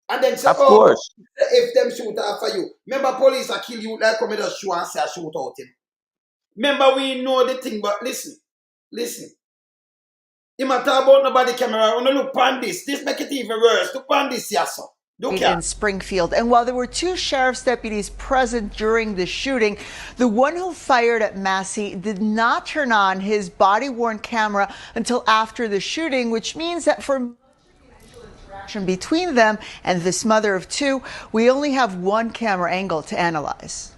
And then say, of course. If them shoot after you. Remember police are kill you like come and just shoot and say shoot out him. Remember we know the thing, but listen. You might talk about nobody camera. When you look on this make it even worse. Look on this, yes, sir. In Springfield. And while there were 2 sheriff's deputies present during the shooting, the one who fired at Massey did not turn on his body-worn camera until after the shooting, which means that for interaction between them and this mother of 2, we only have 1 camera angle to analyze.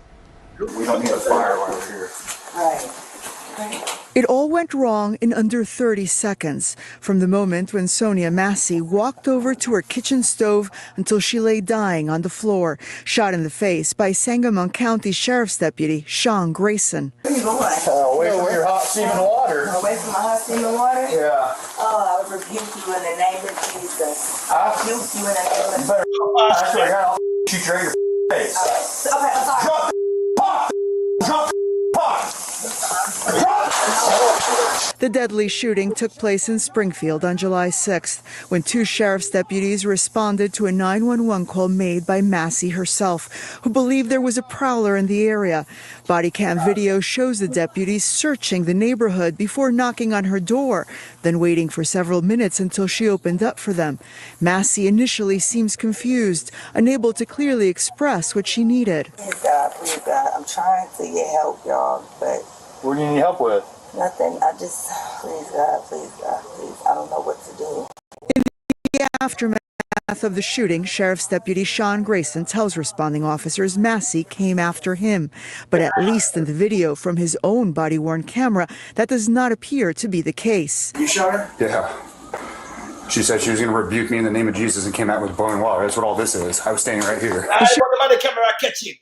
We don't need a fire while we're here. Right. It all went wrong in under 30 seconds, from the moment when Sonia Massey walked over to her kitchen stove until she lay dying on the floor, shot in the face by Sangamon County Sheriff's Deputy Sean Grayson. Where are you going? Away from your hot steaming water. Away from my hot steaming water? Yeah. Oh, I rebuke you in the name of Jesus. I rebuke you in the name of Jesus. I swear to God, I'll shoot you right in your face. Okay, I'm sorry. Drop the pot! Drop the pot! Drop The deadly shooting took place in Springfield on July 6th when two sheriff's deputies responded to a 911 call made by Massey herself, who believed there was a prowler in the area. Body cam video shows the deputies searching the neighborhood before knocking on her door, then waiting for several minutes until she opened up for them. Massey initially seems confused, unable to clearly express what she needed. Please God, I'm trying to get help, y'all, but... What do you need help with? Nothing. I just, please God, please. I don't know what to do. In the aftermath of the shooting, Sheriff's Deputy Sean Grayson tells responding officers Massey came after him. But at least in the video from his own body-worn camera, that does not appear to be the case. You shot her? Yeah. She said she was going to rebuke me in the name of Jesus and came out with boiling water. That's what all this is. I was standing right here. I want about the camera catch him.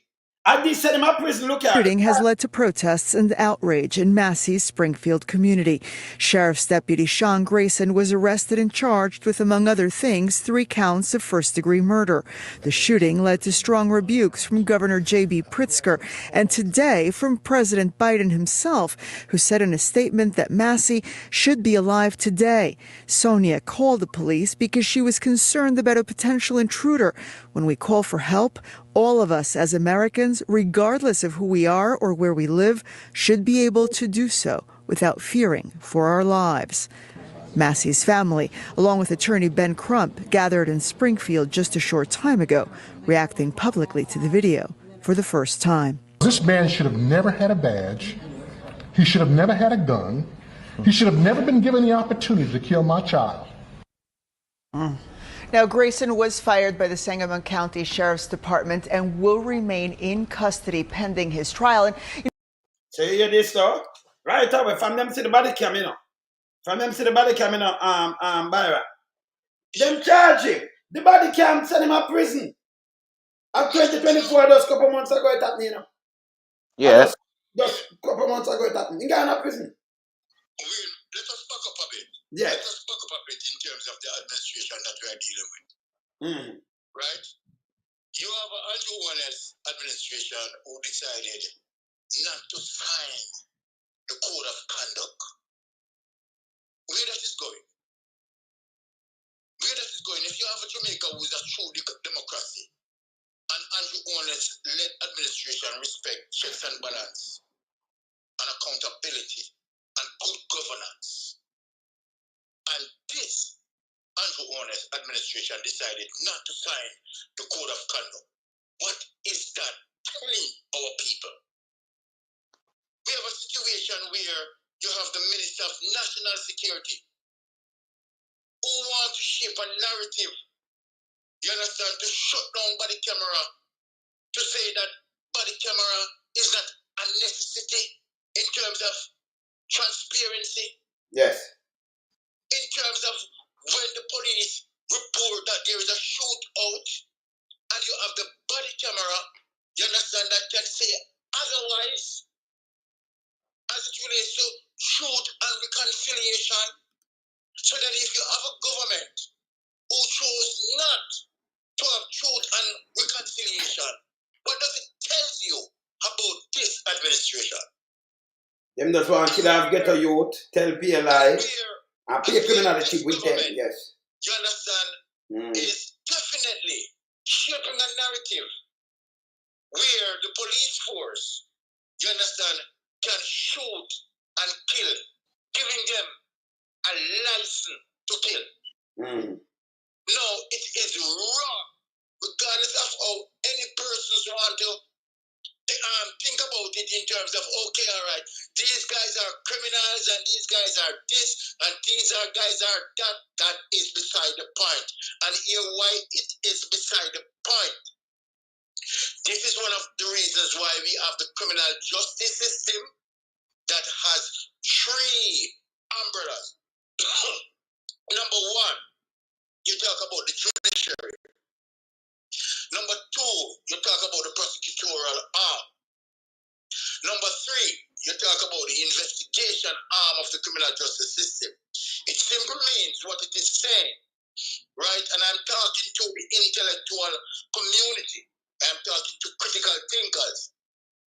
I did send him a prison. Look at The shooting has led to protests and outrage in Massey's Springfield community. Sheriff's Deputy Sean Grayson was arrested and charged with, among other things, 3 counts of first-degree murder. The shooting led to strong rebukes from Governor J.B. Pritzker and today from President Biden himself, who said in a statement that Massey should be alive today. Sonia called the police because she was concerned about a potential intruder. When we call for help, all of us as Americans, regardless of who we are or where we live, should be able to do so without fearing for our lives. Massey's family, along with attorney Ben Crump, gathered in Springfield just a short time ago, reacting publicly to the video for the first time. This man should have never had a badge. He should have never had a gun. He should have never been given the opportunity to kill my child. Now, Grayson was fired by the Sangamon County Sheriff's Department and will remain in custody pending his trial. And so you hear this, though? Right away, from them see the body cam, From them see the body cam, Byra. Them charge him. The body cam send him to prison. At 2024, just a couple months ago, it happened, Yeah. Just a couple months ago, it happened. He got in prison. Let us back up a bit. Yeah. Let us back up a bit in terms of the administration that we are dealing with. Right? You have an Andrew Warner's administration who decided not to sign the code of conduct. Where that is going? Where that is going? If you have a Jamaica who is a true democracy, and Andrew Warner's led administration respect checks and balance, and accountability, and good governance, and this Andrew Warner's administration decided not to sign the code of conduct. What is that telling our people? We have a situation where you have the Minister of National Security who wants to shape a narrative, you understand, to shut down body camera, to say that body camera is not a necessity in terms of transparency. Yes. In terms of when the police report that there is a shootout and you have the body camera, you understand, that can say otherwise as it relates to truth and reconciliation. So that if you have a government who chose not to have truth and reconciliation, what does it tell you about this administration? Them just want to have get a youth, tell PLI, and pay criminality with them, yes. You understand? Is definitely shaping a narrative where the police force, you understand, can shoot and kill, giving them a license to kill. No, it is wrong, regardless of how any persons want to think about it in terms of, okay, all right, these guys are criminals and these guys are this and these guys are that. That is beside the point. And here why it is beside the point. This is one of the reasons why we have the criminal justice system that has 3 umbrellas. Number 1, you talk about the judiciary. Number 2, you talk about the prosecutorial arm. Number 3, you talk about the investigation arm of the criminal justice system. It simply means what it is saying, right? And I'm talking to the intellectual community. I'm talking to critical thinkers.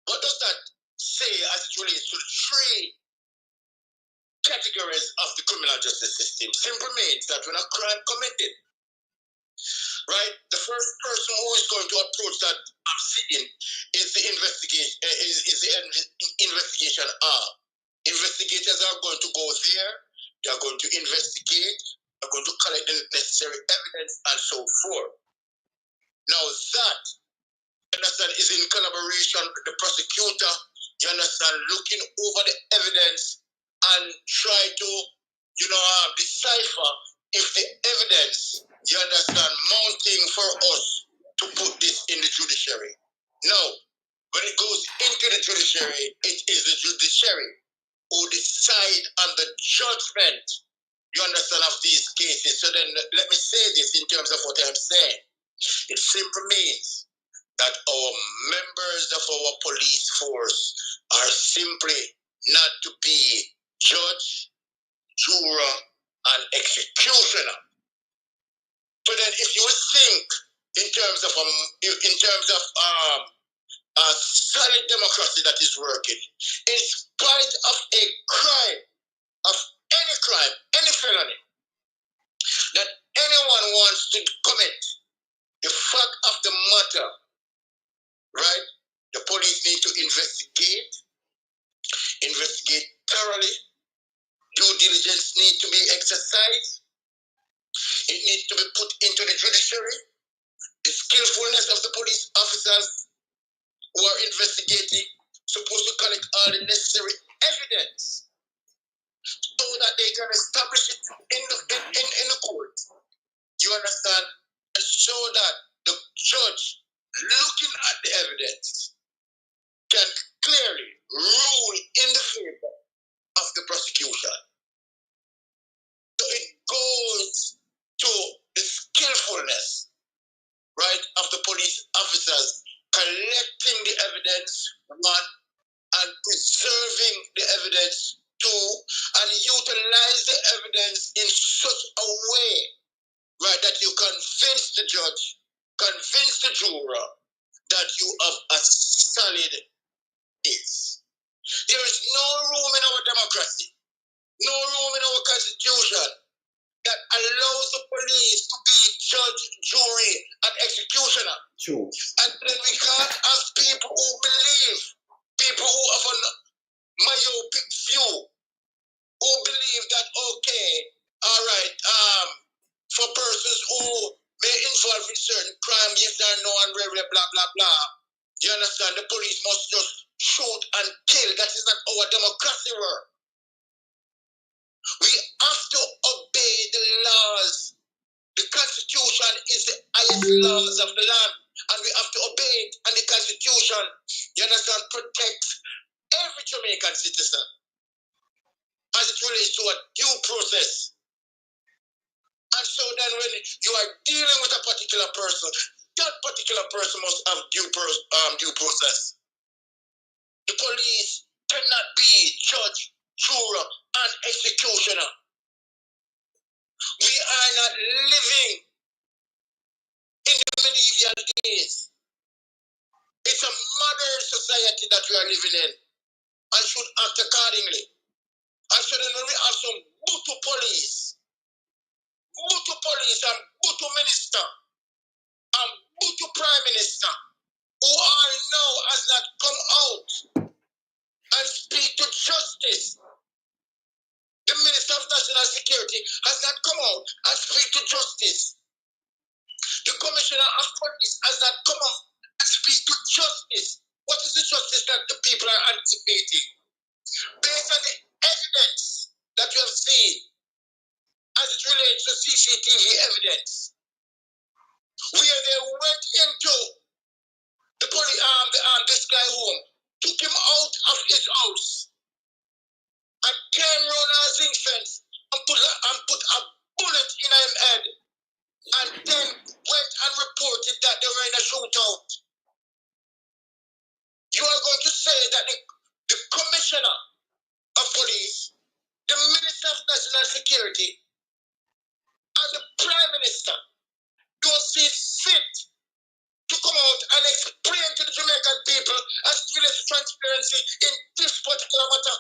What does that say as it relates to the 3 categories of the criminal justice system simply means that when a crime committed, right, the first person who is going to approach that scene is the investigation. Is the investigation arm. Investigators are going to go there. They are going to investigate. They're going to collect the necessary evidence and so forth. Now that, you understand, is in collaboration with the prosecutor. You understand, looking over the evidence and try to, decipher if the evidence, you understand, mounting for us to put this in the judiciary. Now, when it goes into the judiciary, it is the judiciary who decide on the judgment, you understand, of these cases. So then let me say this in terms of what I'm saying. It simply means that our members of our police force are simply not to be judge, juror, and executioner. So then, if you think in terms of a solid democracy that is working, in spite of a crime, of any felony that anyone wants to commit, the fact of the matter, right? The police need to investigate thoroughly. Due diligence needs to be exercised. It needs to be put into the judiciary. The skillfulness of the police officers who are investigating supposed to collect all the necessary evidence so that they can establish it in the court. You understand? And so that the judge, looking at the evidence, can clearly rule in the favor of the prosecution. So it goes to the skillfulness, right, of the police officers collecting the evidence, one, and preserving the evidence, two, and utilize the evidence in such a way, right, that you convince the judge, convince the juror that you have a solid case. There is no room in our democracy, no room in our constitution that allows the police to be judge, jury, and executioner. True. And then we can't have people who believe, people who have a myopic view, who believe that, okay, all right, for persons who may involve in certain crime, yes or no, and blah, blah, blah. You understand? The police must just shoot and kill. That is not our democracy work. We have to obey the laws. The Constitution is the highest laws of the land, and we have to obey it. And the Constitution, you understand, protects every Jamaican citizen as it relates to a due process. And so then when you are dealing with a particular person, that particular person must have due process. The police cannot be judge, juror, and executioner. We are not living in the medieval days. It's a modern society that we are living in and should act accordingly. And so then when we have some Butu police and Butu minister and Butu prime minister who are now has not come out and speak to justice. The Minister of National Security has not come out and speak to justice. The Commissioner of Police has not come out and speak to justice. What is the justice that the people are anticipating? Based on the evidence that you have seen as it relates to CCTV evidence, where they went into the this guy home, took him out of his house, and came round a zinc fence and put a bullet in his head, and then went and reported that they were in a shootout. You are going to say that the Commissioner of Police, the Minister of National Security, and the Prime Minister don't see fit to come out and explain to the Jamaican people as it relates to transparency in this particular matter.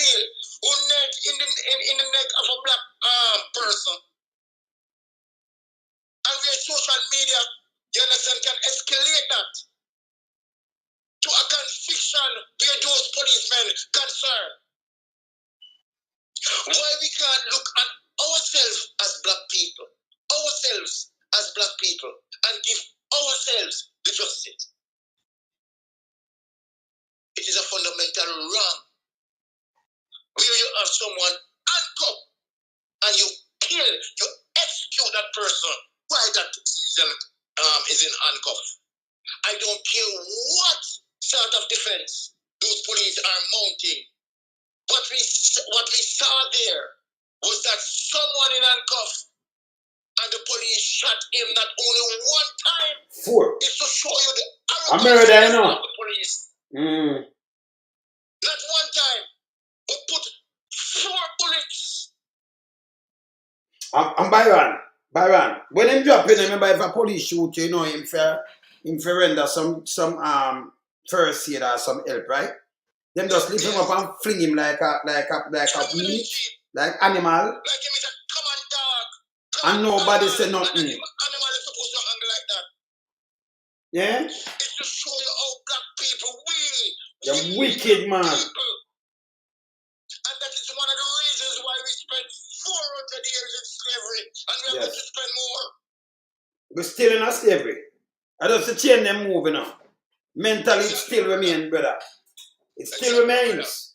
needle who neck in the neck of a black person. And where social media, you understand, can escalate that to a conviction where those policemen concerned. Why we can't look at ourselves as black people, and give ourselves the justice? It is a fundamental wrong where you have someone handcuffed and you kill, you execute that person while that citizen is in handcuff. I don't care what sort of defense those police are mounting. What we saw there was that someone in handcuff and the police shot him not only one time. 4. It's to show you the America, you know. of the police. Not one time, but put 4 bullets. And Byron, when him drop in, remember if a police shoot you, you know, him for render some first aid or some help, right? Them just lift him up and fling him like a meat, like animal. Like him is a common dog. And nobody say nothing. Animal is supposed to act like that. Yeah? It's to show you how black people You're wicked, man. People. And that is one of the reasons why we spent 400 years in slavery, and we're going to spend more. We're still in a slavery. I just change them moving on. Mentally, it still remains, brother. It still remains.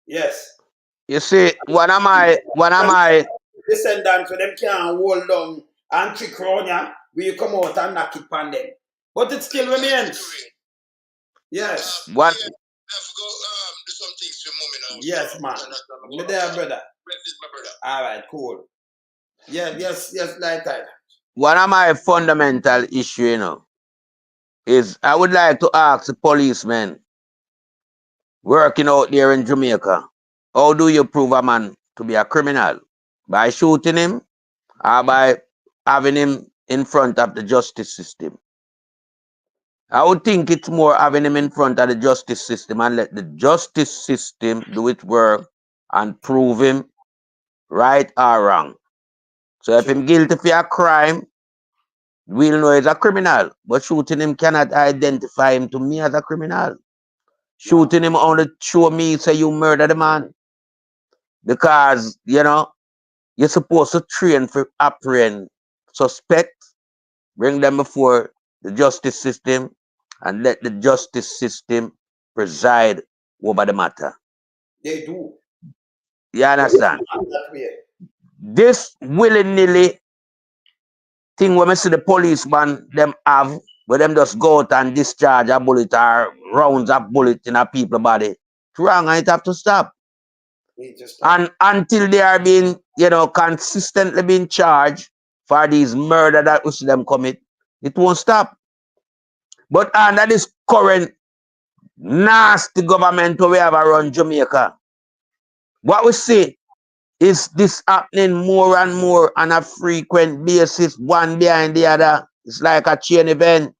Yes. You see, one of my descendants, when them can't hold down and trick round ya, we come out and knock it on them. But it still remains. Yes. What? I have to go do some things for mommy now. Yes, man. Me there, brother. This is my brother. All right, cool. Yes, like that. One of my fundamental issue, you know, is I would like to ask the policemen working out there in Jamaica, how do you prove a man to be a criminal? By shooting him or by having him in front of the justice system? I would think it's more having him in front of the justice system and let the justice system do its work and prove him right or wrong. So if him guilty for a crime, we'll know he's a criminal. But shooting him cannot identify him to me as a criminal. Shooting him only show me say you murder the man. Because, you know, you're supposed to train for apprehend suspects, bring them before the justice system, and let the justice system preside over the matter. They do. You understand? This willy-nilly thing when I see the policeman them have, where them just go out and discharge a bullet or rounds of bullet in a people's body, it's wrong and it have to stop. And until they are being, you know, consistently being charged for these murder that we see them commit, it won't stop. But under this current nasty government we have around Jamaica, what we see is this happening more and more on a frequent basis, one behind the other. It's like a chain event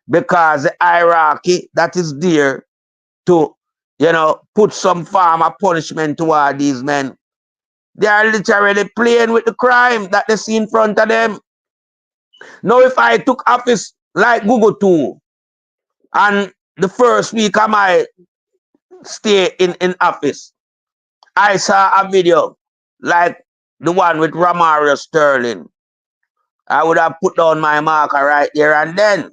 because the hierarchy that is there to, you know, put some form of punishment toward these men, they are literally playing with the crime that they see in front of them. Now, if I took office like Google 2, and the first week of my stay in office, I saw a video like the one with Romario Sterling, I would have put down my marker right there and then.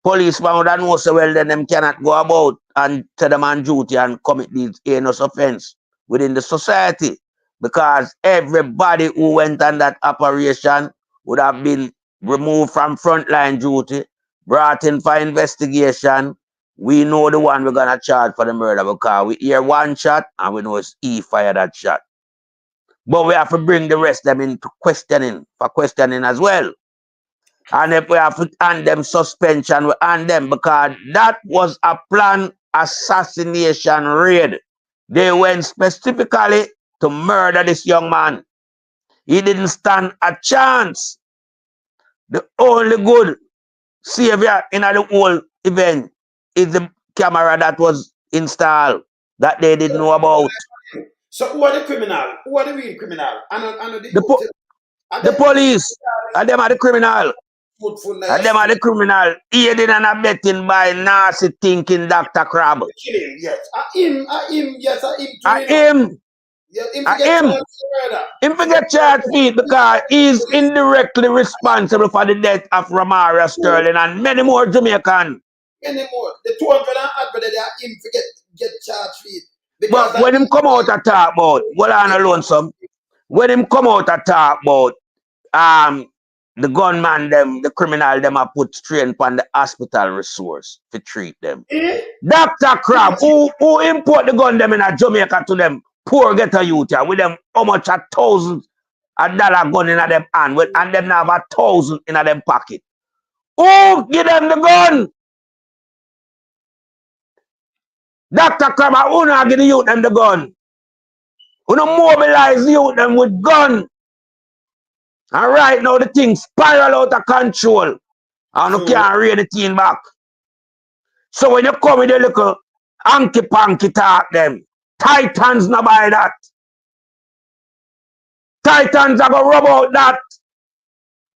Policeman would have known so well then them cannot go about and tell them on duty and commit these heinous offense within the society. Because everybody who went on that operation would have been removed from frontline duty, brought in for investigation. We know the one we're gonna charge for the murder because we hear one shot and we know it's he fired that shot. But we have to bring the rest of them into questioning, for questioning as well. And if we have to hand them suspension, we hand them because that was a planned assassination raid. They went specifically to murder this young man. He didn't stand a chance. The only good savior in the whole event is the camera that was installed that they didn't know about. So who are the criminal? Who are the real criminal? The police. And them are the criminal. And them are the criminal. Aiding and abetting by nasty thinking Dr. Crab. Yes. Him. Yes, him too. Him. Yeah, Him forget charge feet because he's indirectly responsible for the death of Ramara Sterling and many more Jamaican. Many more. The 200 and they are him forget get charge feet. But when him come out and talk about, hold on alone some. When him come out and talk about the gunman them, the criminal them are put strain upon the hospital resource to treat them. Dr. Crab, who import the gun them in a Jamaica to them poor ghetto youth here, with them how much $1,000 gun in a them hand with, and them now have 1,000 in a them pocket. Who give them the gun? Dr. Crab, who not give the youth them the gun? Who not mobilize the youth them with gun? And right now the thing spiral out of control. And you can't read the thing back. So when you come with a little hanky-panky talk them, Titans not buy that. Titans are going to rub out that.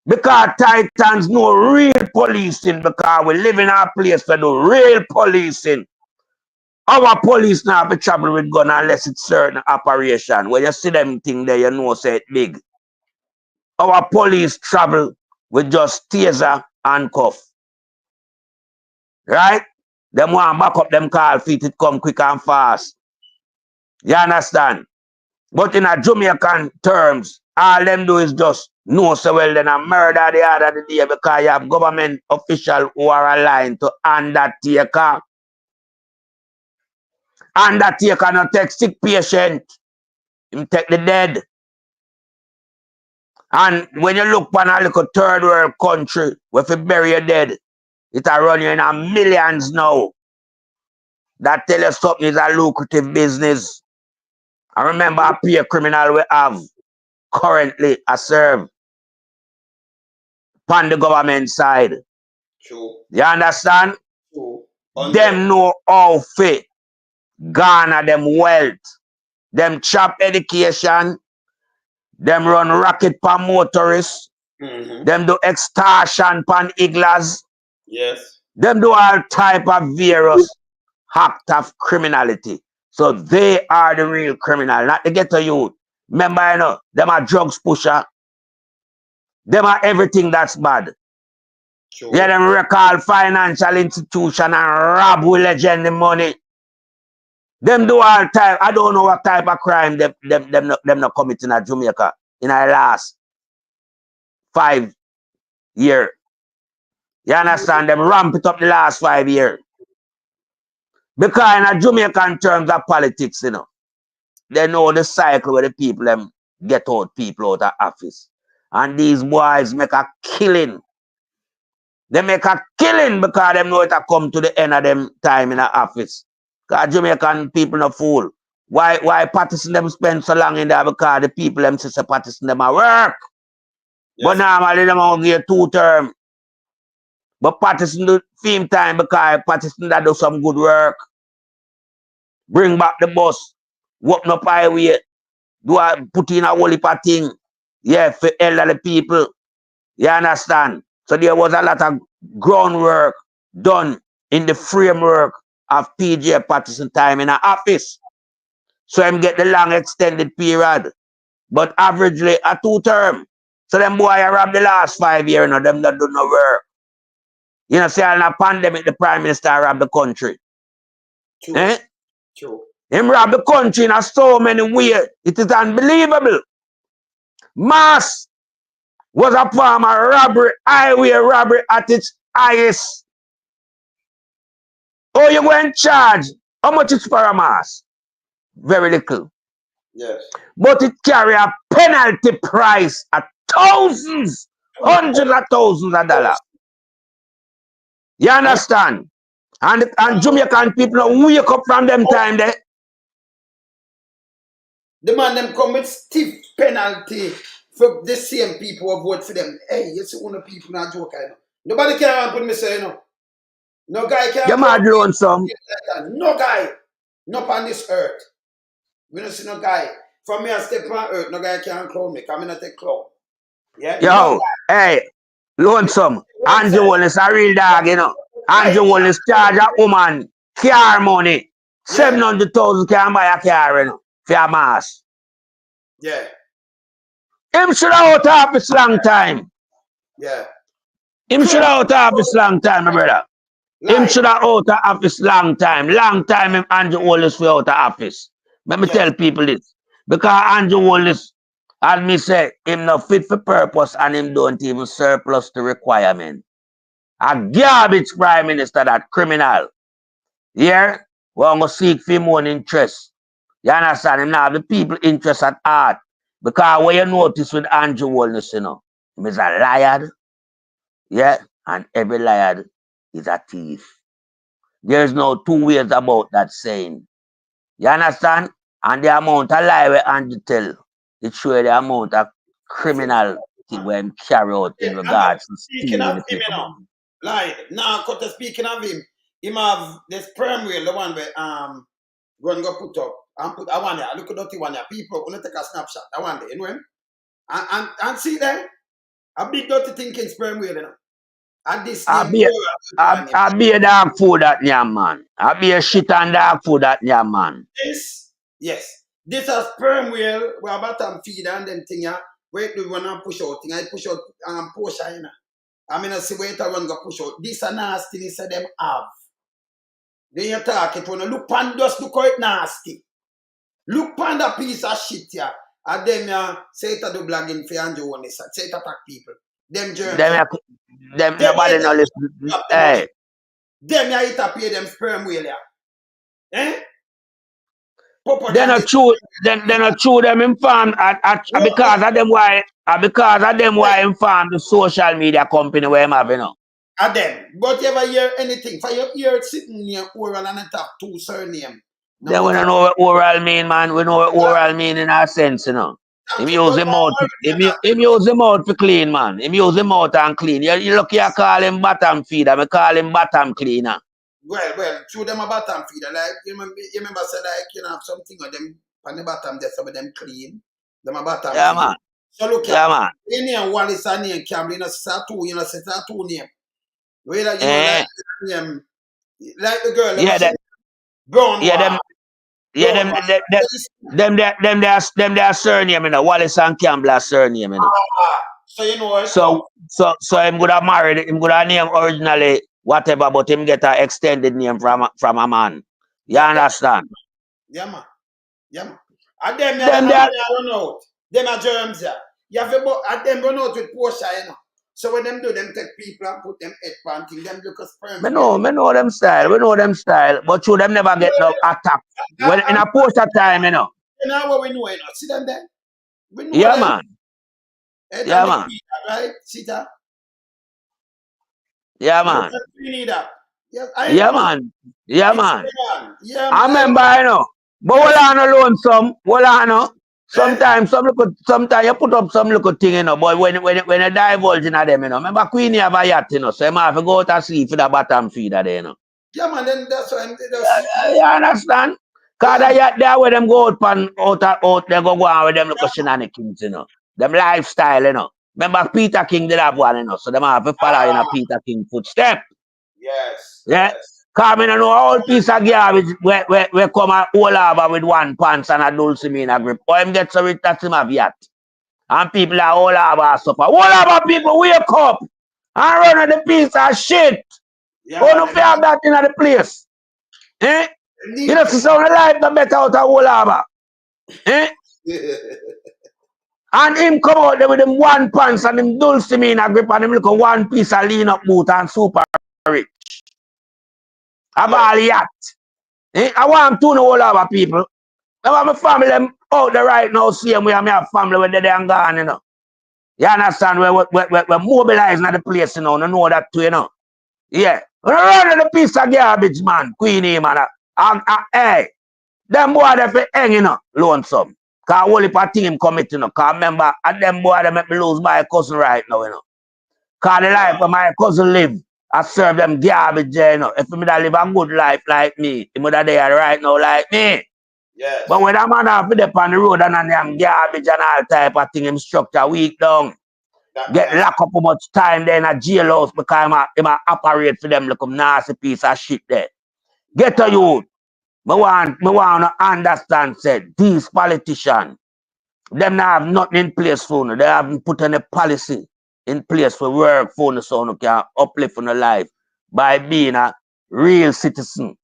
Because Titans know real policing, because we live in a place for the real policing. Our police now be travel with gun unless it's certain operation. When you see them thing there, you know say it big. Our police travel with just taser and cuff. Right? Them want back up them call feet, it come quick and fast. You understand? But in a Jamaican terms, all them do is just know so well then a murder the other day because you have government officials who are aligned to undertaker. Undertaker not take sick patient, him take the dead. And when you look on a little third world country, where if you bury your dead, it are running in a millions now. That tell you something is a lucrative business. I remember a peer criminal we have currently a serve on the government side. True. You understand? True. Them know how fit garner them wealth. Them chop education. Them run racket pan motorists. Them do extortion pan iglas. Yes. Them do all type of various act of criminality. So they are the real criminal, not the ghetto youth. Remember, you know, them are drugs pusher. Them are everything that's bad. True. Yeah, them recall financial institution and rob with legend the money. Them do all type. I don't know what type of crime them not committing in Jamaica in our last 5 years. You understand? Them ramp it up the last 5 years. Because in a Jamaican terms of politics, you know, they know the cycle where the people them get out people out of office. And these boys make a killing. They make a killing because they know it will come to the end of them time in the office. Because Jamaican people no fool. Why Patterson them spend so long in there? Because the people them say Patterson them a work. Yes. But normally them only get 2 terms. But Patterson do same time because Patterson that do some good work. Bring back the bus. Walk up highway. Put in a whole heap of thing. Yeah, for elderly people. You understand? So there was a lot of groundwork done in the framework of PJ Patterson time in the office. So him get the long extended period. But averagely a 2 term. So them boy rob the last 5 years, you know, them that do no work. You know, say in a pandemic, the Prime Minister robbed the country. True. Eh? True. Him rob the country in so many ways. It is unbelievable. Mass was a form of robbery, highway robbery at its highest. Oh, you go and charge. How much is for a mass? Very little. Yes. But it carry a penalty price at thousands, hundreds of thousands of dollars. You understand? And Jamaican people wake up from them time there. The man them come with stiff penalty for the same people who vote for them. Hey, you see one of people not joke, I know. Nobody can put me say, you know. No guy can. You mad lonesome. No guy. Not on this earth. We don't see no guy. From me, I step on earth, no guy can clone me. Come in at the clown. Yeah? Yo, hey, lonesome. Andrew Wall is a real dog, you know. Andrew Wall is charge a woman car money. 700,000 can buy a car, you know, for a mass. Yeah. Him should have out of office long time. Yeah. Him should have out of office long time, my brother. Him should have out of office long time. Long time him Andrew Wallace for out of office. Let me tell people this. Because Andrew Wallace, as me say, him not fit for purpose and him don't even surplus the requirement. A garbage prime minister, that criminal. Yeah? We are going to seek for him own interest. You understand? Him now have the people interest at heart. Because what you notice with Andrew Wallace, you know, him is a liar. Yeah? And every liar is a thief. There's no two ways about that saying. You understand? And the amount of lie we Andrew tell, it shows the amount of criminal thing we carry out in regards to Speaking stealing of the him, people. you know, like, now, speaking of him have this sperm whale, the one where run go put up. And put, I want it. Look at that one there. People want to take a snapshot. I want it, you know him? And see there? A big dirty thinking sperm whale, you know. And this I be a dog food that yam man. I be a shit and dog food that yam man. Yes. This a sperm whale where bottom feed and them thing, yeah. Wait, the one and push out thing. I push out portion, you know. I mean, I see wait, I run go push out. This a nasty, this a them have. Then you talk it when you look pan, just look how it nasty. Look pan that piece of shit, yeah. And them say it a do blogging for Andrew one say it attack people. Them germs. Them nobody know listen. Hey. Them ya eat up here, them sperm whale, yeah. Eh? They not true them informed because of them why inform the social media company where I'm having, you know. At them. But you ever hear anything? For your ear sitting near oral and top two surname. Then we don't know what oral mean, man. We know what oral mean in our sense, you know. Him use him mouth for clean, man. Him use him mouth and clean. You lucky I call him bottom feeder. I call him bottom cleaner. Well, through them a bottom feeder. Like you remember say like you know have something of them on the bottom there so with them clean. Them a bottom feeder. Man. So look yeah, man. In here Wallace and name Campbell, you know, say two name. Where you know like the girl. Yeah, that. Brown. Yeah, them. Yeah, them their surname, you know. Wallace and Campbell surname, you know. So you know what? So him would have married, him would have named originally whatever, but him get an extended name from a man. You understand? Yeah, man. And them run out. Them are germs, yeah. You have to and them run out with Portia, you know. So when them do, them take people and put them head panting, them look a sperm. Me know them style. We know them style. But you them never get no attack. When in a Portia time, you know. You know what we know, you know. See them there? We know yeah, them. Man. Yeah, man. Right? See that? Yeah, man. We need that. Yeah, man. Yeah, man. Yeah, I remember, you know. But hold on alone, hold on. Sometimes you put up some little thing, you know, but when you divulge in them, you know. Remember Queenie have a yacht, you know, so you have to go out and see for the bottom feeder there, you know. Yeah, man, then that's why you understand? Because the yacht there where them go out, they go on with them little shenanigans, you know. Them lifestyle, you know. Remember Peter King did have one, you know, so them have to follow in a Peter King footstep. Yes. Yeah. Because I know all piece of garbage we come all over with one pants and a dulcimina grip. Or him get so rich that him have yacht. And people are all over supper. All over people wake up and run at the piece of shit. Yeah, don't have that in the place. Eh? You know, so life the better out of all over. Eh? And him come out there with him one pants and him dulcimina grip and him look at one piece of lean up boot and super rich. About yacht. I want to know all over people. Now my family them out there right now, same way I have family where they and gone, you know. You understand? We're mobilizing at the place, you know that too, you know. Yeah. We're running the piece of garbage, man. Queenie, man. Hey, them boy they fi hang, you know, lonesome. Cause only for team commit, you know. Cause remember, and them boy they make me lose my cousin right now, you know. Cause the life where my cousin live, I serve them garbage, you know. If me that live a good life like me, he would have there right now like me. Yes. But when a man have to dep on the road and them garbage and all type of thing, him structure weak down. Get locked up for much time there in a jailhouse because him a operate for them like a nasty piece of shit there. Get a youth. Me want to understand said these politicians, them not have nothing in place for you. They haven't put any policy in place for work for you so you can uplift in your life by being a real citizen.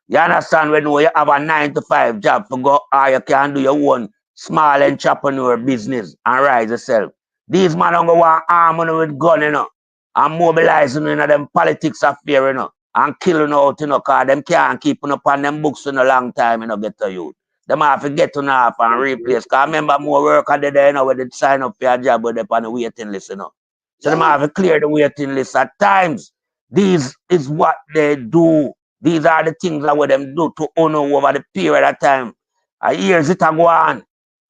You understand when you have a 9-to-5 job for go or you can do your own small entrepreneur business and rise yourself. These men don't go want arm you with gun, you know, and mobilize you in them politics affair, you know, and killing out, you know, because them can't keep you up on them books in a long time, you know, get to you. Them have to get on off and replace. Because remember, more workers there, you know, when they sign up for a job with them on the waiting list, you know. So them have to clear the waiting list at times. These is what they do. These are the things that what them do to honor over the period of time. Years it a go on.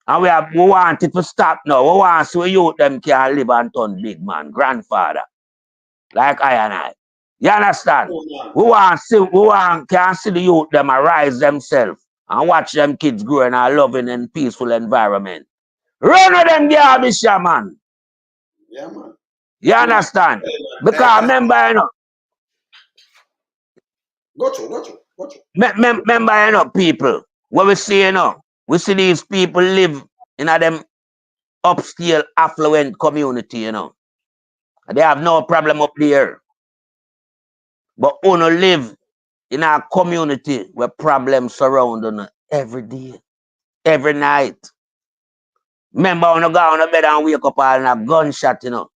And we want it to stop now. We want to see youth them can live and turn big man, grandfather. Like I and I. You understand? Can see the youth them arise themselves and watch them kids grow in a loving and peaceful environment. Run with them garbage, man. Yeah, man. You understand? Because remember, you know. Go through. Remember, you know, people, what we see, you know, we see these people live in a them upscale, affluent community, you know. They have no problem up there. But only live in a community where problems surround them every day, every night. Remember when you go on the bed and wake up all in a gunshot, you know.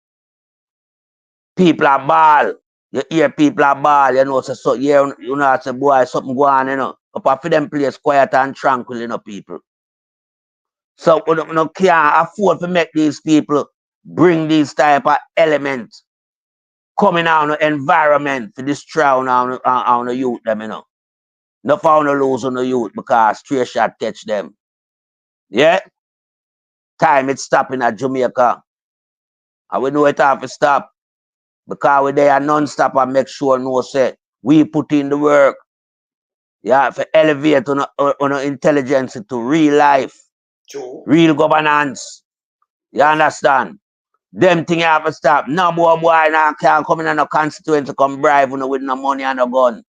People are ball. You hear people are ball, you know, so you know, say, boy, something go on, you know. Up for them place quiet and tranquil, you know, people. So we can't afford to make these people bring these type of elements coming out of the environment to destroy on the youth them, you know. No for to lose on the youth because straight shot catch them. Yeah? Time it's stopping at Jamaica. And we know it have to stop. Because we there non-stop and make sure no say we put in the work. You have to elevate on intelligence to real life. True. Real governance. You understand? Them thing you have to stop. No boy now can't come in and no constituency come bribe you with no money and no gun.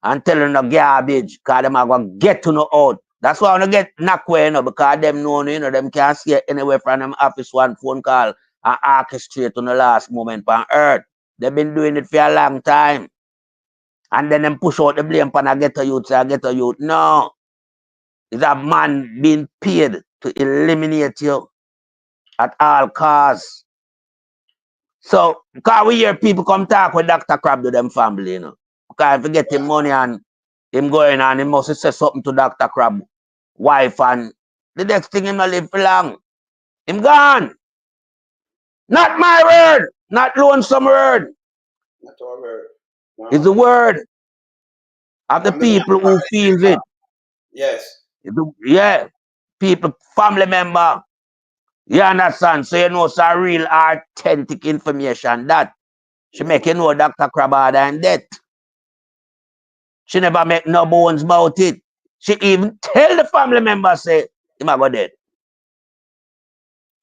And tell you no garbage. Because them are going to get to no out. That's why I want to get knocked away, you know, because them know, you know, them can't see anywhere from them office one phone call and orchestrate on the last moment on earth. They've been doing it for a long time. And then them push out the blame for a ghetto youth, say a ghetto youth. No. It's a man being paid to eliminate you at all costs. So, because we hear people come talk with Dr. Crab to them family, you know. Because if you get him money and him going on, he must say something to Dr. Crab wife and the next thing him not live for long. Him gone. Not my word. Not lonesome word. Not our word. No. It's the word of the people who feels it. Yes. Yeah. People, family member. You understand? So you know it's a real authentic information that she make you know Dr. Crab and death. She never make no bones about it. She even tell the family members say he might go dead.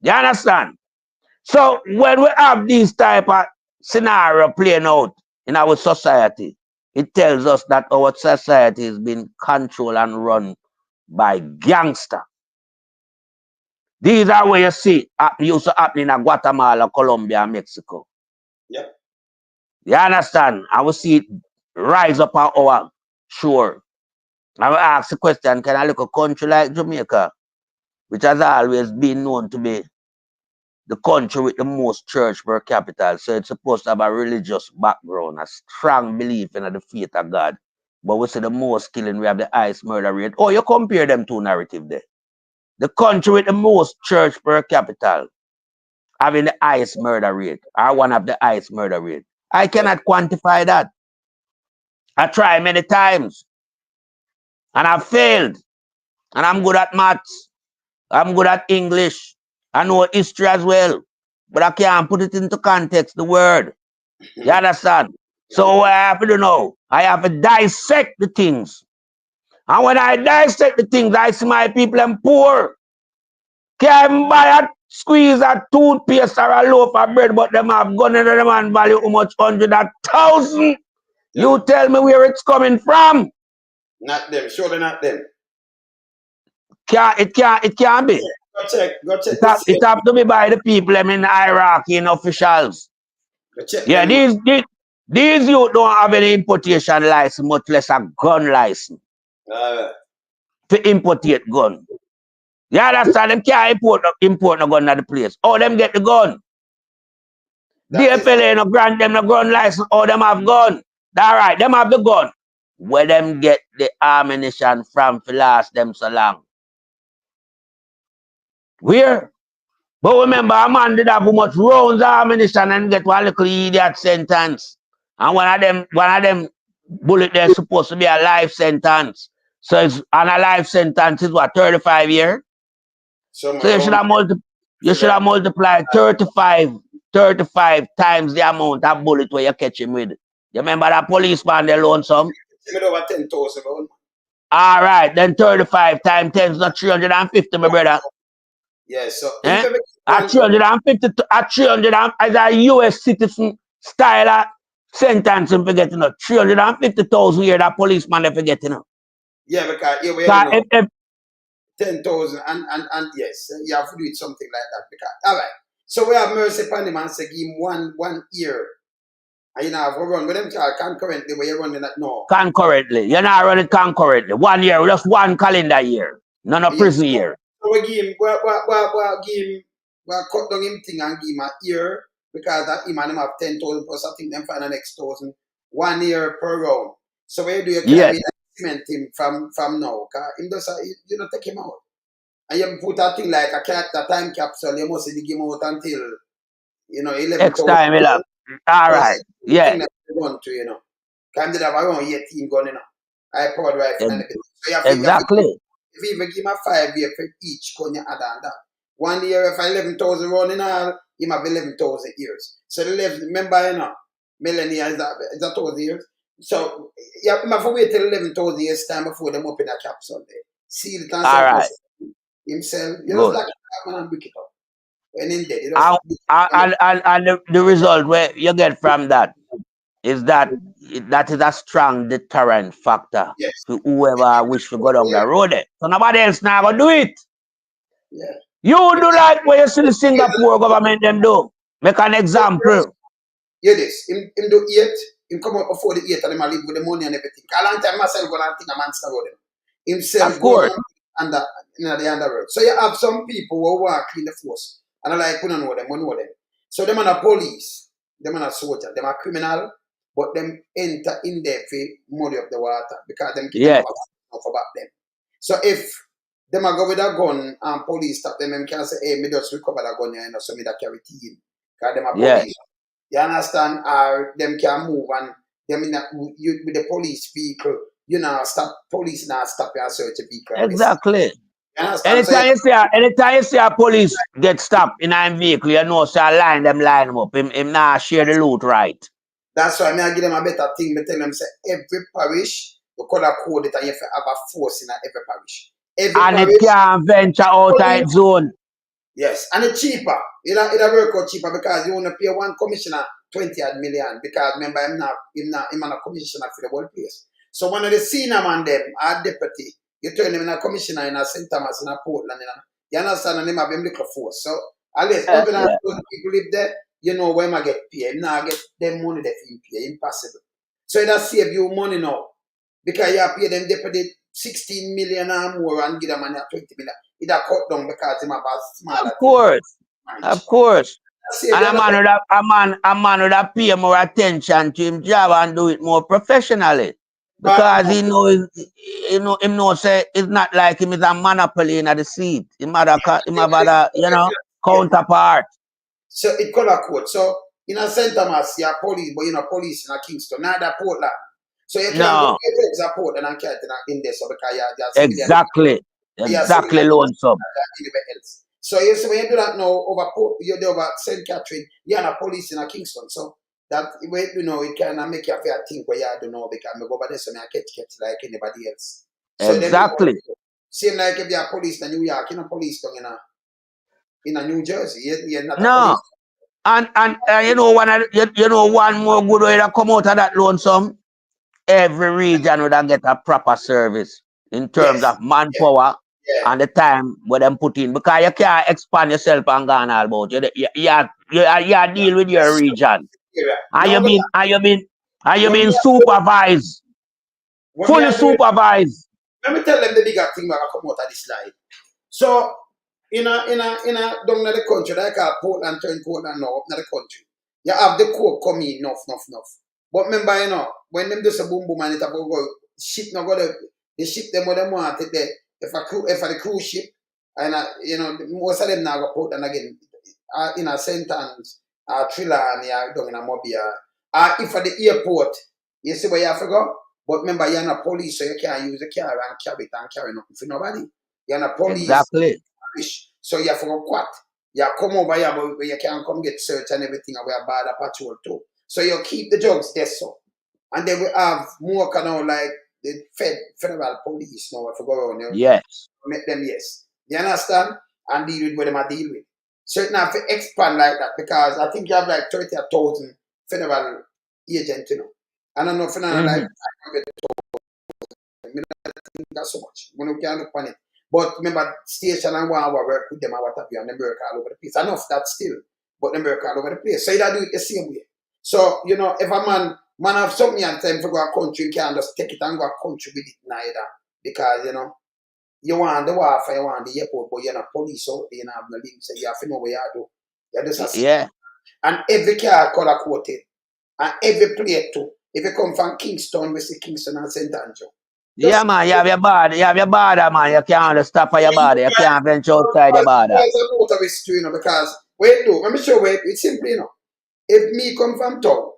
You understand? So when we have these type of scenario playing out in our society, it tells us that our society is being controlled and run by gangster. These are where you see used to happen in Guatemala, Colombia, and Mexico. Yep. You understand? I will see it rise up on our shore. I will ask the question, can I look a country like Jamaica, which has always been known to be the country with the most church per capita, so it's supposed to have a religious background, a strong belief in the faith of God. But we see the most killing, we have the highest murder rate. Oh, you compare them two narrative there. The country with the most church per capita having the highest murder rate, or one of the highest murder rate. I cannot quantify that. I tried many times, and I failed. And I'm good at maths. I'm good at English. I know history as well. But I can't put it into context, the word. You understand? So what I have to do now, I have to dissect the things And when I dissect the things, I see my people them poor. Can't even buy a squeeze a toothpaste or a loaf of bread, but them have gun in them and value how much 100,000. You tell me where it's coming from. Not them, surely not them. It can't be. Go check It have to be by the people them in the hierarchy and officials. Yeah, these youth don't have any importation license, much less a gun license. To importate gun. You understand? Them can't import no gun to the place. Oh, them get the gun. DFLA no grant them no gun license. Oh, them have gun. All right, them have the gun. Where them get the ammunition from to last them so long? Where? But remember, a man did have how much rounds of ammunition and get one little idiot sentence. And one of them bullet they're supposed to be a life sentence. So it's and a life sentence is what, 35 years? So you should have multiplied 35 times the amount of bullet where you catch him with. You remember that policeman they loan some? Over 10,000. All right, then 35 times 10 is not 350, my brother. Yes, so at 350, at 300 as a US citizen style of sentencing for getting 350,000 here that policeman they forget, you know. Yeah, because here we 10,000 and yes, you have to do it something like that. Because all right. So we have mercy upon him and say give him one year. And you know, if we run with them concurrently, where you're running that no. Concurrently. You're not running concurrently. 1 year, just one calendar year. None of prison year. So we give him we'll cut down him thing and give him a year because that him and him have 10,000 plus I think them find the next 1,000. 1 year per round. So where do you carry him from now? Because him does you don't take him out. And you put a thing like a time capsule, you must give him out until 11. Next time he'll have. All right. Yeah. Want to, you know. Can have around 18 gun, you know. I poured rifle and everything. So you have exactly. If you even give him a 5 year for each gun you add on that. 1 year if 11,000 running all, you have 11,000 years. So the remember, you know, millennia is that 1,000 years. So you have to wait till 11,000 years time before them open a capsule there. Seal it and all right. Himself, you know, like a man and break it up. When in dead, and the result where you get from that is that is a strong deterrent factor to whoever wish to go down the road there. So nobody else now gonna do it. Yeah. You do like what you see the Singapore government them do. Make an example. Yeah, this. Him do 8. Him come out before the 8 and him live with the money and everything. A long time myself go and think a man about him. Himself go and the underworld. So you have some people who work in the force. And I like, we don't know them, we know them. So them are not police, them are not soldier, them are criminal, but them enter in there for muddy up the water because them keep enough about them. So if them are go with a gun and police stop them, them can say, hey, me just recover that gun, you know, so me that carry teen. Because them are police. You understand? Or them can move and them in with the police vehicle, you know, stop police now stop you and search a vehicle. Exactly. Anytime you see a police get stopped in a vehicle, you know, so line them up. Him now share the loot right. That's why I give them a better thing. I tell them, say, every parish, you color code it and you have a force in every parish. And parish, it can venture out of its zone. Yes, and it's cheaper. It'll work out cheaper because you want to pay one commissioner 20 million because remember, I'm not a commissioner for the whole place. So one of the senior man them, our deputy, you turn them in a commissioner in a St. Thomas in a Portland. You understand? And them have them little force. So at least even if people live there, you know where I get paid. Now I get them money that you pay. Impossible. So it does save you money now. Because you have pay them deputy 16 million or more and give them money at 20 million. It have cut down because they have a smaller. Of course. And a man would have pay more attention to him job and do it more professionally. Because he knows say it's not like him is a monopoly in the seat. He have a counterpart. So it color code. So in a St. Thomas, you have police, but you know police in a Kingston, not that Portland. So you can't go to Portland and can't in there so because you're exactly lonesome. Anywhere else. So you see when you do that now you're over St. Catherine, you're not police in a Kingston. So that way, you know, it can make you feel think where you don't know because I go over there so I catch like anybody else. So Exactly. same like if you're police in New York, you're not police down in a New Jersey. You're not a No. police. And you know one more good way to come out of that lonesome. Every region would get a proper service in terms Yes. of manpower Yeah. and the time where them put in, because you can't expand yourself and go on all about you deal with your region. And you been supervised. Fully supervised. Let me tell them the bigger thing that come out of this slide. So in a down in the country, like Portland now, up in the country, you have the coke come in enough. But remember, when them do a boom boom and it about go ship not go they ship them what they want it there. If a cruise ship and most of them now go Portland again in a St. Anne's, Trillani, down in a Mobile. If at the airport, you see where you have to go. But remember, you're not police, so you can't use the car and carry it and carry nothing for nobody. You're not police. Exactly. So you have to go quat. You come over here, but you can't come get search and everything, and we have border patrol too. So you keep the drugs there, so. And then we have more kind of like the federal police now, if you go around there. Yes. Make them, yes. You understand? And deal with what them are deal with. So you have to expand like that, because I think you have like 30,000 federal agents, I don't know if like that's so much. We can't look on it. But remember, station and 1 hour work with them and what have you, and them work all over the place. Enough that still, but them work all over the place. So you do it the same way. So, if a man have something and time to go a country, you can't just take it and go a country with it neither. Because, you want the warfare, you want the airport, but you're not police out there, you don't have no links, so you have to know what you do. You're just yeah. And every car color coded. And every plate too. If you come from Kingston, we see Kingston and St. Andrew. Yeah, man, you have your border, man. You can't stop at your border. You can't venture outside your border. It's a motorist too, because, let me show you, it's simple, If me come from town,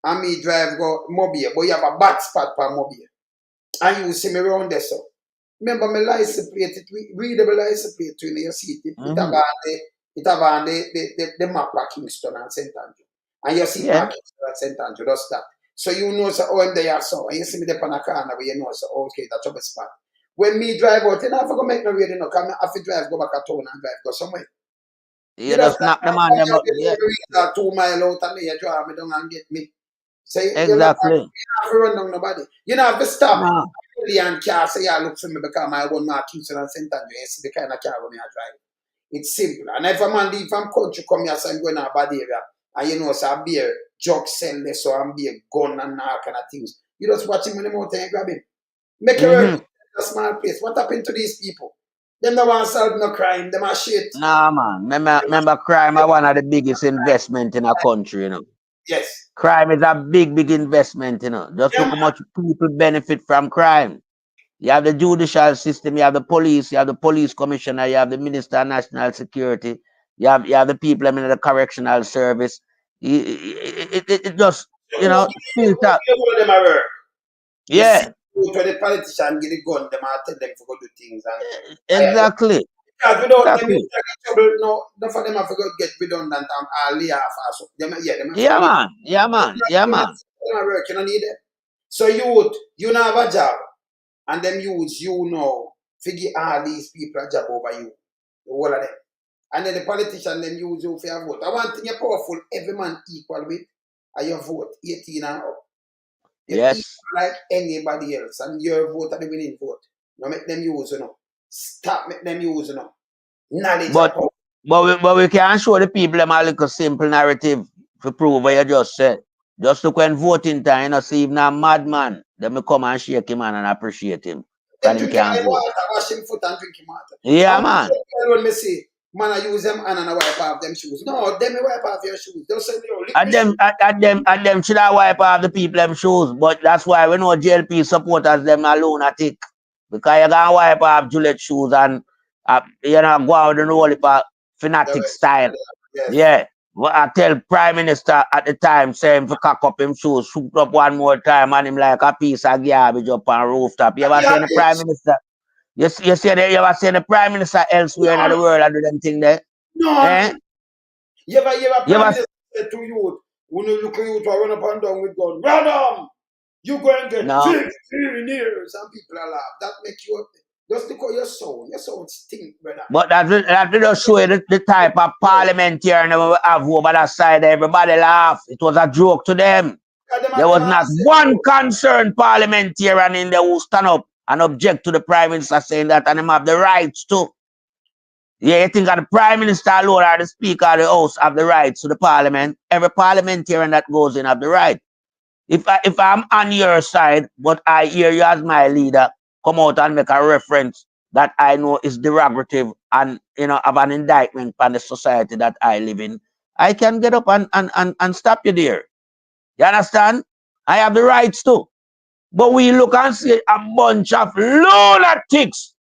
and me drive go Mobile, but you have a bad spot for Mobile, and you see me around there, so. Remember my license plate, readable license plate, you see it, it have on the map of Kingston and St. Andrew. And you see Kingston and St. Andrew, that's that. So you know, so I'm there, so, and you see me there on the corner where you know, so, okay, that's a spot. When me drive out, you don't have to go make no radio, because I have to drive, go back to town and drive, go somewhere. You just knock them on them. Yeah. 2 miles out and you drive me down and get me. So exactly. You don't have to run down nobody. You don't have to stop. No. And car say, yeah, look for me because I want my Kingston and St. Andrew. You see the kind of car when I drive. It's simple. And if a man leave from country, come here, so I'm going to a bad area, and so I beer, drug sell this, so I'm beer, gun and all kind of things. You just watch him in the mountain and grab him. Make a small place. What happened to these people? Them don't want to solve no crime. Them are shit. Nah, man. Remember crime is one of the biggest investment in a country, Yes. Crime is a big investment, Just look how much people benefit from crime. You have the judicial system, you have the police commissioner, you have the minister of national security, you have the people in the correctional service. It just, filter. Yeah. To the politician get the gun, them and tell them to go do things. Exactly. Because without them, in trouble, no, none of them have to go get redundant and lay off or something. Yeah, man. They work, you don't need it. So you don't have a job, and them use figure all these people a job over you. The whole of them. And then the politician then use you for your vote. I want thing you're powerful, every man equal with, and your vote 18 and up. Yes. Like anybody else, and your vote are the winning vote. No make them use, Stop make them use, Knowledge. But we can show the people them a little simple narrative to prove what you just said. Just look when voting time, see if not madman, then we come and shake him and appreciate him. Them drink water, wash him foot and drink him water. Yeah, man. When me say, man, I use them and I wipe off them shoes. No, them wipe off your shoes. They'll say, at them should I wipe off the people them shoes, but that's why we know JLP supporters them a lunatic. Because you can wipe off Juliet shoes and go out with the roll fanatic style. Yes. Yeah. Well, I tell Prime Minister at the time, say him to cock up him shoes, shoot up one more time, and him like a piece of garbage up on rooftop. You ever seen the Prime Minister? You ever seen the Prime Minister elsewhere in the world and do them thing there? No. Eh? You ever Prime Minister say to you, when you look at you to run up and down with gun, run them! You go and get No. 15 years and people are laugh. That make you just look at your sound. Your sound stink, brother. But that will just show you the type of parliamentarian that we have over that side. Everybody laugh. It was a joke to them. There was not one concerned parliamentarian in there who stand up and object to the Prime Minister saying that, and him have the rights to. Yeah, you think that the Prime Minister alone or the Speaker of the House have the rights to the Parliament? Every parliamentarian that goes in have the right. If I'm on your side, but I hear you as my leader come out and make a reference that I know is derogative and have an indictment on the society that I live in, I can get up and stop you there. You understand? I have the rights to. But we look and see a bunch of lunatics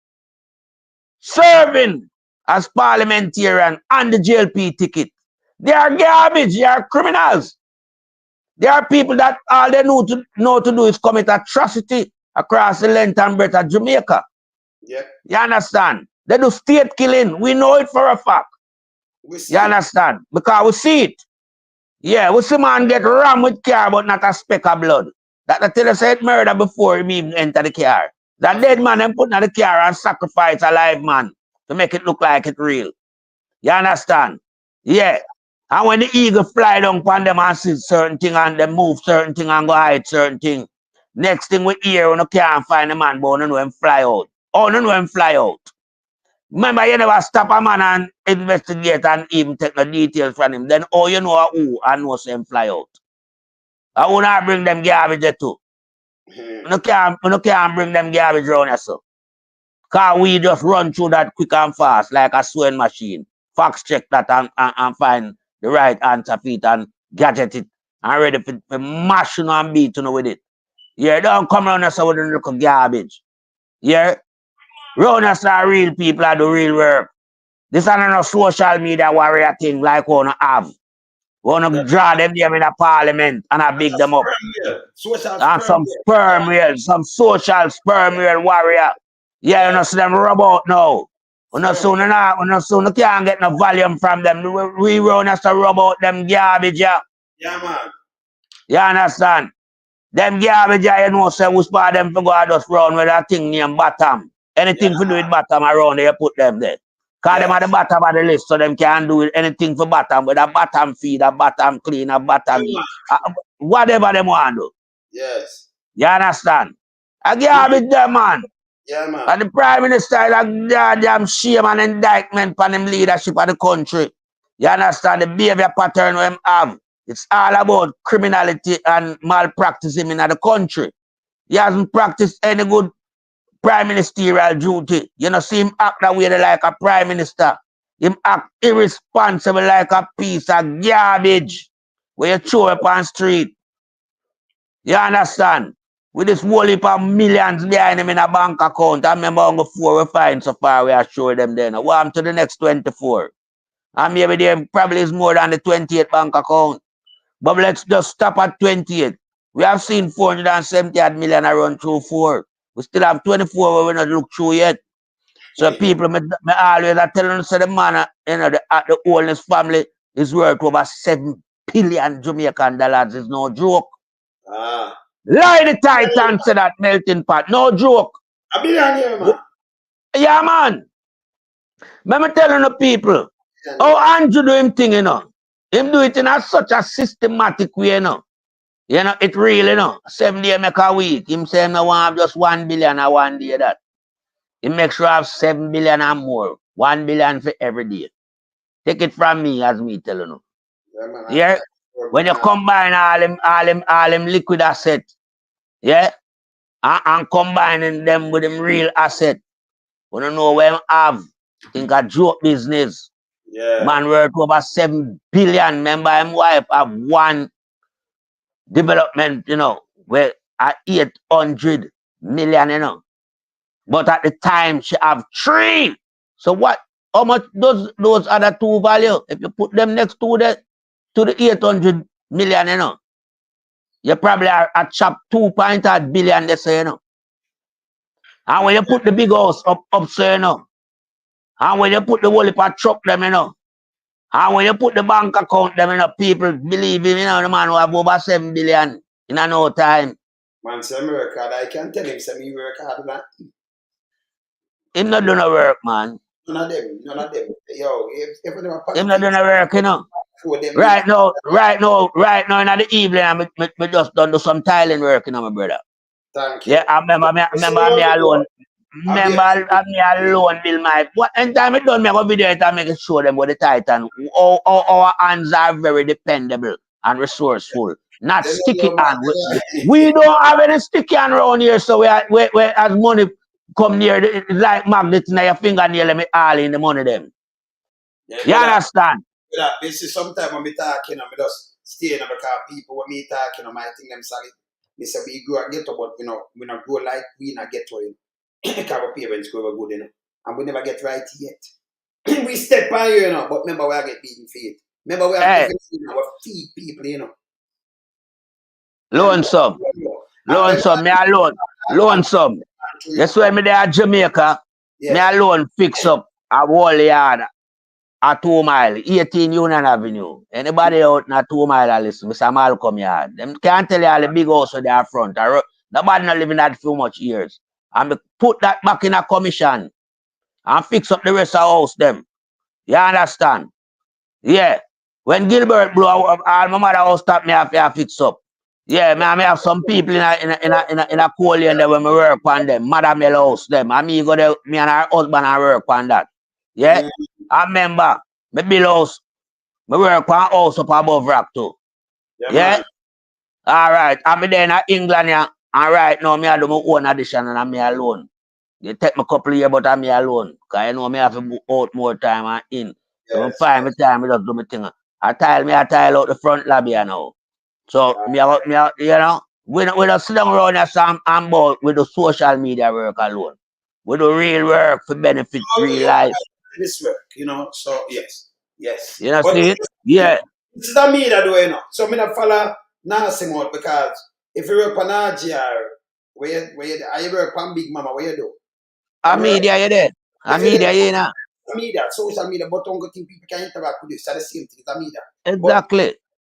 serving as parliamentarian on the JLP ticket. They are garbage, they are criminals. There are people that all they know to do is commit atrocity across the length and breadth of Jamaica. Yeah. You understand? They do state killing. We know it for a fact. You understand? Because we see it. Yeah, we see man get rammed with car but not a speck of blood. That the tell us said murder before he even enter the car. That dead man them put in the car and sacrifice a live man to make it look like it real. You understand? Yeah. And when the eagle fly down upon them and see certain thing and they move certain thing and go hide certain thing, next thing we hear, we can't find the man, but we know him fly out. Oh, no know him fly out. Remember, you never stop a man and investigate and even take the details from him. Then, oh, you know who and know him fly out. I will not bring them garbage there too. We can't bring them garbage around here, so. Because we just run through that quick and fast like a sewing machine. Fax check that and find the right answer for it and gadget it and ready for mash and beat with it. Yeah, don't come around us with a little garbage. Yeah? Round us are real people that do real work. This is not a social media warrior thing like we wanna have. We wanna draw them there in the parliament and I big them up. And some sperm whale, some social sperm whale warrior. Yeah, you know, see them rub out now. We no soon can't get no volume from them. We run us to rub out them garbage, yeah. Yeah, man. You understand? Them garbage, you know, say who's part of them to go and just run with that thing named bottom. Anything to do with bottom around there, you put them there. Because them at the bottom of the list, so them can't do anything for bottom, but a bottom feed, a bottom clean, a bottom eat. Whatever them want to do. Yes. You understand? A garbage there, man. Yeah, man. And the Prime Minister is a goddamn shame and indictment for him leadership of the country. You understand the behavior pattern we have? It's all about criminality and malpractice in the country. He hasn't practiced any good prime ministerial duty. You know, see him act that way like a prime minister. Him act irresponsible like a piece of garbage where you throw up on the street. You understand? With this whole heap of millions behind him in a bank account. I remember on the 4 or 5 so far we assure them then. What happened to the next 24? And maybe there probably is more than the 28 bank account. But let's just stop at 28. We have seen 470 million run through 4. We still have 24 where we not look through yet. So people me always are telling us the man the oldest family is worth over 7 billion Jamaican dollars. It's no joke. Lie the Titan to that melting pot. No joke. A billionaire, man. Yeah, man. Me telling the people, how Andrew do him thing, you know. Him do it in such a systematic way, you know. You know, it real, you know. 7 days make a week. Him say him want have just 1 billion or 1 day that. He make sure have 7 billion and more. 1 billion for every day. Take it from me as me telling you. Yeah, man. Yeah. When you combine all them liquid asset, yeah, and combining them with them real asset, we don't know where have. Think a joke business. Yeah. Man worth over 7 billion. Remember him wife have one development, you know, where at 800 million, you know. But at the time she have 3. So what? How much does those other 2 value? If you put them next to the 800 million, you know, you probably are at chop 2.8 billion, they say, you know. And when you put the big house up so, you know, and when you put the whole heap of truck them, you know, and when you put the bank account them, you know, people believe him, you know, the man who have over 7 billion in no time. Man say work hard. I can tell him say me work harder than him. Him not do no work, man. None of them. Yo, if them are Him not do no work, you know. for them Right now, in the evening, me just done do some tiling work, you know, my brother. Thank you. Yeah, I remember me alone. Remember me alone, Bill Mike. What anytime I done make a video, I make it show them what the Titan. Our hands are very dependable and resourceful. Not sticky hand. We don't have any sticky hand around here, so we as money come near, it's like magnet in your fingernail, let me all in the money them. You understand? This is sometimes when we talking, I just stay in because people when me talking, I think them solid. They say we grow and get to, but we not grow like we not get to it. Because our parents grow good, and we never get right yet. We step by you, but remember we are get beaten feet. Remember we are feed people, Lonesome, me alone. Lonesome. That's why me there at Jamaica. Me alone fix up a wall yard at 2 Mile, 18 Union Avenue. Anybody out in a 2 Mile listen, Mr. Malcolm yard. Them can't tell you all the big house with their front. Nobody not living that few much years. And me put that back in a commission and fix up the rest of the house them. You understand? Yeah. When Gilbert blew all my mother house stop me have to fix up. Yeah, me have some people in a coal lane there when me work on them. Mother Mel house them. And me go there, me and her husband and work on that. Yeah? I remember, me build house, me work on house up above rock too. Yeah? Alright. I'm there in England yeah, and right now me I do my own addition and I'm me alone. It take me a couple of years but I'm me alone. Cause you know me have to book out more time and in. So I find me time, I just do my thing. I tile out the front lobby now. So me you know, we don't sit down around here so I'm about with the social media work alone. We do real work for benefit real life. This work, so yes. You know see it? Yeah. This is the media do, So me not follow nursing out because if you work on RGR, where you work on Big Mama, what you do? A media you there. A media you know. Media, social media, but don't think people can interact with you. It's the same thing, it's a media. Exactly.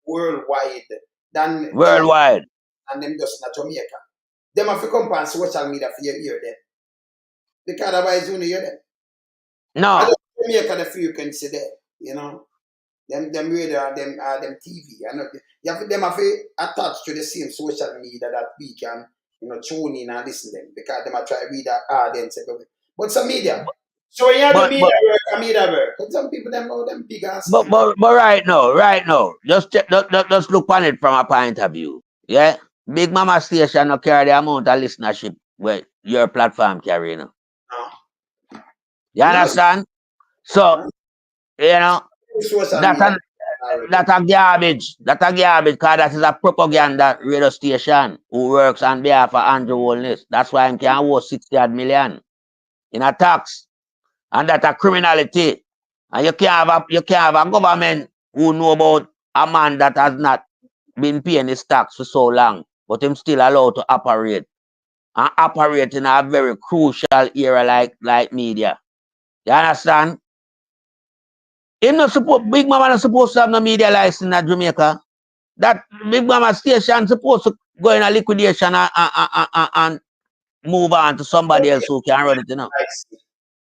But worldwide. Worldwide. And them just in Jamaica. Them have to come on social media for you hear them. Because otherwise you don't hear them. No. I don't Jamaica the frequency there, Them radio and them TV. Them have to attach to the same social media that we can, tune in and listen to them. Because them are trying to read that audience everywhere. But some media. So when you have the media work, but some people them know them big ass. But right now, just look on it from a point of view. Yeah? Big Mama station no carry the amount of listenership where your platform carry, No. You understand? So, that's a garbage. That's a garbage because that is a propaganda radio station who works on behalf of Andrew Holness. That's why I can worth 60 million in a tax. And that's a criminality. And you can't have a government who know about a man that has not been paying his tax for so long, but him still allowed to operate. And operate in a very crucial area like media. You understand? Big Mama not supposed to have no media license in Jamaica. That Big Mama station supposed to go in a liquidation and move on to somebody else who can run it,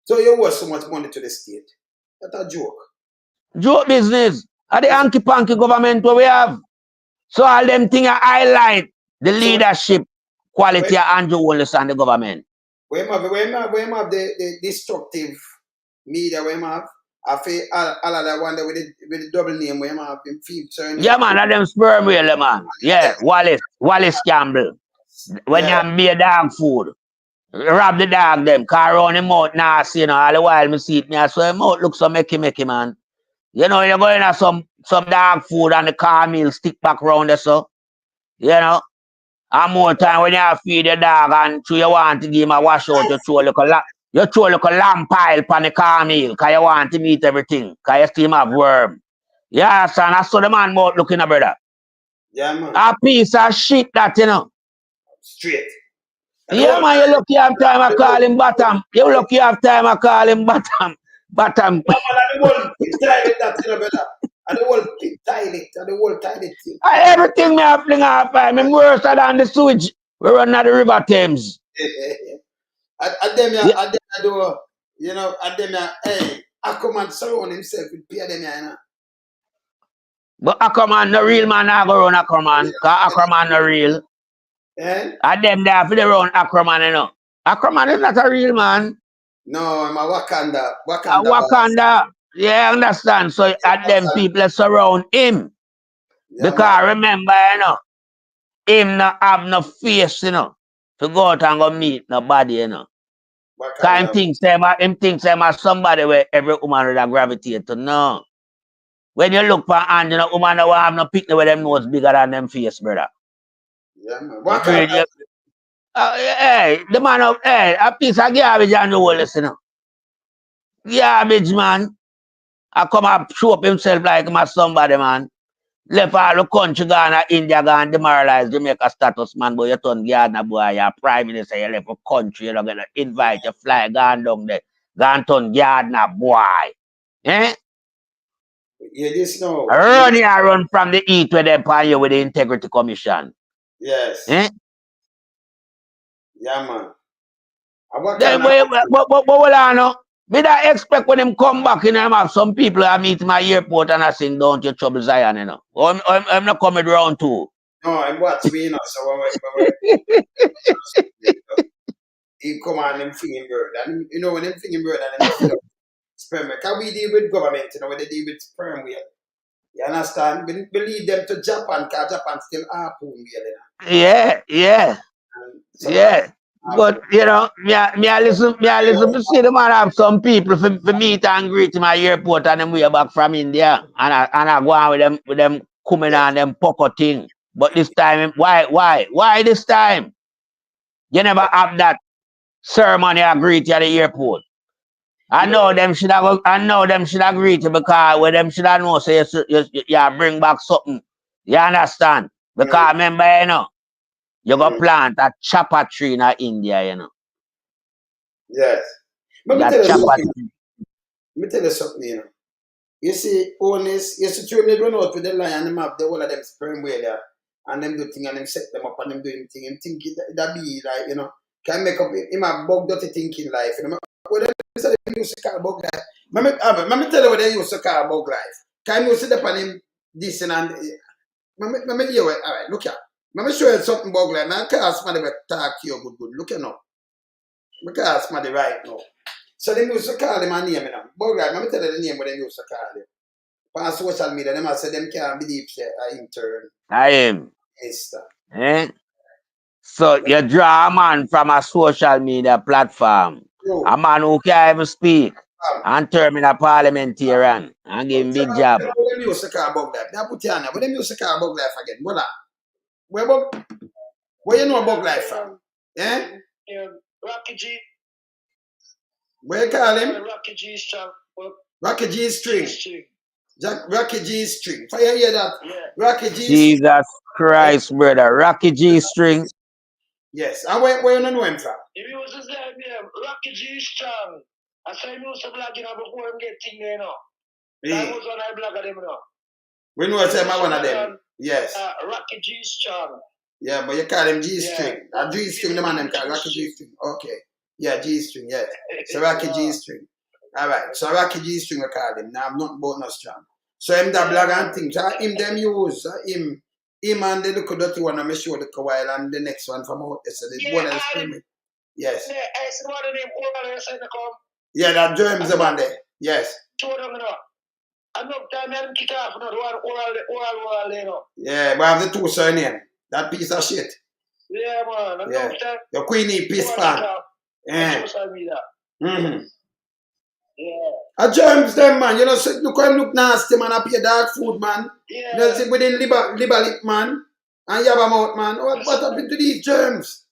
So you owe so much money to the state. That's a joke. Joke business. Are the hanky-panky government where we have? So all them things highlight the leadership quality of Andrew Holness and the government. Where have the destructive media where have? I feel all of that one with the double name where have been featured. Yeah, man, that them sperm whale, man. Yeah, Wallace Campbell. When you be a dog food, rob the dog them, car around the mouth nasty, all the while me see it, I swear mouth look so makey, man. You're going to some dog food and the car meal stick back round there, so. And more time when you feed the dog and you want to give him a wash out, you throw a little lamb pile on the car meal because you want to eat everything because you still have worm. Yeah, son, I saw the man mouth looking at brother. Yeah, man. A piece of shit that, Straight. Yeah, man, you lucky have time I call him bottom. You lucky have time I call him bottom. Bottom. Yeah, man, and the whole pit toilet that, brother. And the whole pit toilet, and the whole toilet thing. Everything me have fling off, I'm worse than the sewage. We run at the River Thames. At them I do, you know, at them hey, Aquaman surround himself with peer them, you know. But Aquaman, no real man, I go run Aquaman. Because Aquaman no real. Eh? And them there for the run Aquaman, you know. Aquaman is not a real man. No, I'm a Wakanda. Wakanda. Yeah, I understand. So at them people surround him. Yeah, Because remember, you know, him not have no face, you know, to go out and go meet nobody, you know. Because him thinks him as somebody where every woman would have gravitate to. No. When you look for hand, you know, woman don't have no picture where them nose bigger than them face, brother. Yeah, man. Wakanda. Hey, the man of, hey, a piece of garbage and the whole, listen, you know. Garbage, man. I come up, show up himself like him as somebody, man. Left all the country gone, India gone, demoralize Jamaica status, man. But you turn Gardner boy, you're prime minister, you left the country, you're gonna invite you, fly, gone down there. Gone turn Gardner boy. Eh? Yeah, this now. Run here, run from the heat where they pan you with the Integrity Commission. Yes. Eh? Yeah, man. But hold on, no? Me that expect when him come back, you know, him have some people I meet my airport and I sing Don't You Trouble Zion, you know. I'm not coming round too. No, I'm watching me, you know, so when he come on them singing bird. And you know when them singing bird and them sperm. Can we deal with government, you know, when they deal with sperm whale? You understand? We lead them to Japan, because Japan still harpoon whale, you know. Yeah. But you know, me I listen to see the man have some people for meet and greet in my airport and them way back from India. And I go on with them coming on them poco thing. But this time, why this time? You never have that ceremony I greet you at the airport. I know them should have greet you because with them should have know say you bring back something. You understand? Because remember, you know, you go plant a chopper tree in India, you know. Yes. Let me tell you something, you know. You see, honest, you see, children run out with the lion and them have the whole of them sperm whale there. And them do thing and them set them up and them doing thing. And think that be like, you know, can make up him a bug dirty thinking life. You know, what they say they used to call bug life. Let me tell you what they used to call bug life. Can you sit up on him this and let me hear it. All right, look here. Let me show you something bug life. Man, I can't ask somebody to talk to you good. Look here now. I can't ask somebody right now. So they used to call him a name, you know. Bug life, let me tell you the name what they used to call him. On social media, them say them can't believe I intern. I am. Mister. Eh? So you draw a man from a social media platform. A man who can't even speak. And term in a parliamentarian. And give him big job. What them used to call bug life? Now put you on there. What them used to call bug life again? Brother. Where you know bug life from? Eh? Rocky G. Where you call him? Rocky G Strong. Rocky G String. Rocky G String. If you hear that? Yeah. Rocky G Jesus Christ, brother. Rocky G String. Yes. And where you know him from? He used to say Rocky G Strong. I saw him used to blog before him get thing there, you know. I was on I blog at him, you know. We know I say one of them. Yes. Rocky G Strong. Yeah, but you call him G String. A G String, the man them call Rocky G String. Okay. Yeah, G String, yeah. So Rocky G String. Alright. So Rocky G String we call him. Now I'm not about no strong. So him that blog and things. So him them use him and the little dirty one I'm sure the while and the next one from out there. So the one else screaming. Yes. Yeah, that James the man there. Yes. Enough time I kick off oral, you know. Yeah, but I have the two surname. That piece of shit. Yeah, man. Yeah. Your Queenie piece pan. Yeah. Mm-hmm. Yeah. A germs them, man. You know, so look how him look nasty, man. I pay dog food, man. Yeah. You know, see within liver lip, man. And yabba mouth, man. What happened to these germs?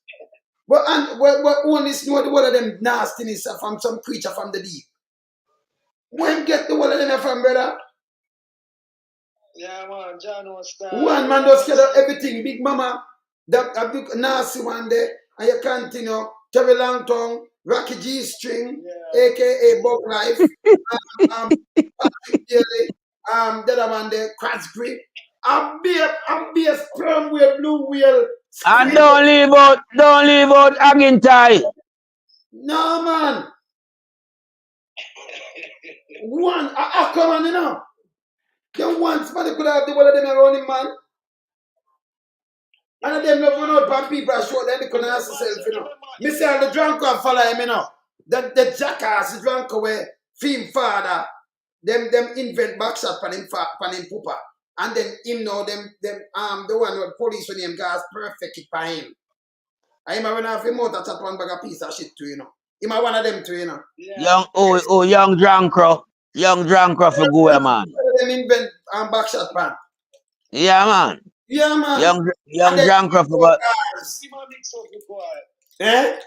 What only know the one of them nastiness from some creature from the deep. When get the one of them from, brother? Yeah, man. John was star. One man does get everything. Big mama. That big nasty one there. And you continue. Terry Long Tongue. Rocky G String. Yeah. A.K.A. Bug Life. Patrick Daly. The other one there. Crasbury. I'm be a sperm whale, blue whale. And don't leave out again tie. No man. One Aquaman, you know. Then once man could have the one of them around him, man. And them not run out from people are short, then they couldn't ask themselves, you know. Me say the drunk will follow him, you know. The jackass, the drunk away, film father, them invent backshot pan him pooper. And then him know them the one with police when him guys perfect it by him. I him run off him out and chat one bag of piece of shit too, you know. Him a one of them too, you know. Yeah. Young drunkro. Young drunkro for go, man. Them invent backshot pan. Yeah, man. Yeah, man. Young drunkro for go. Eh?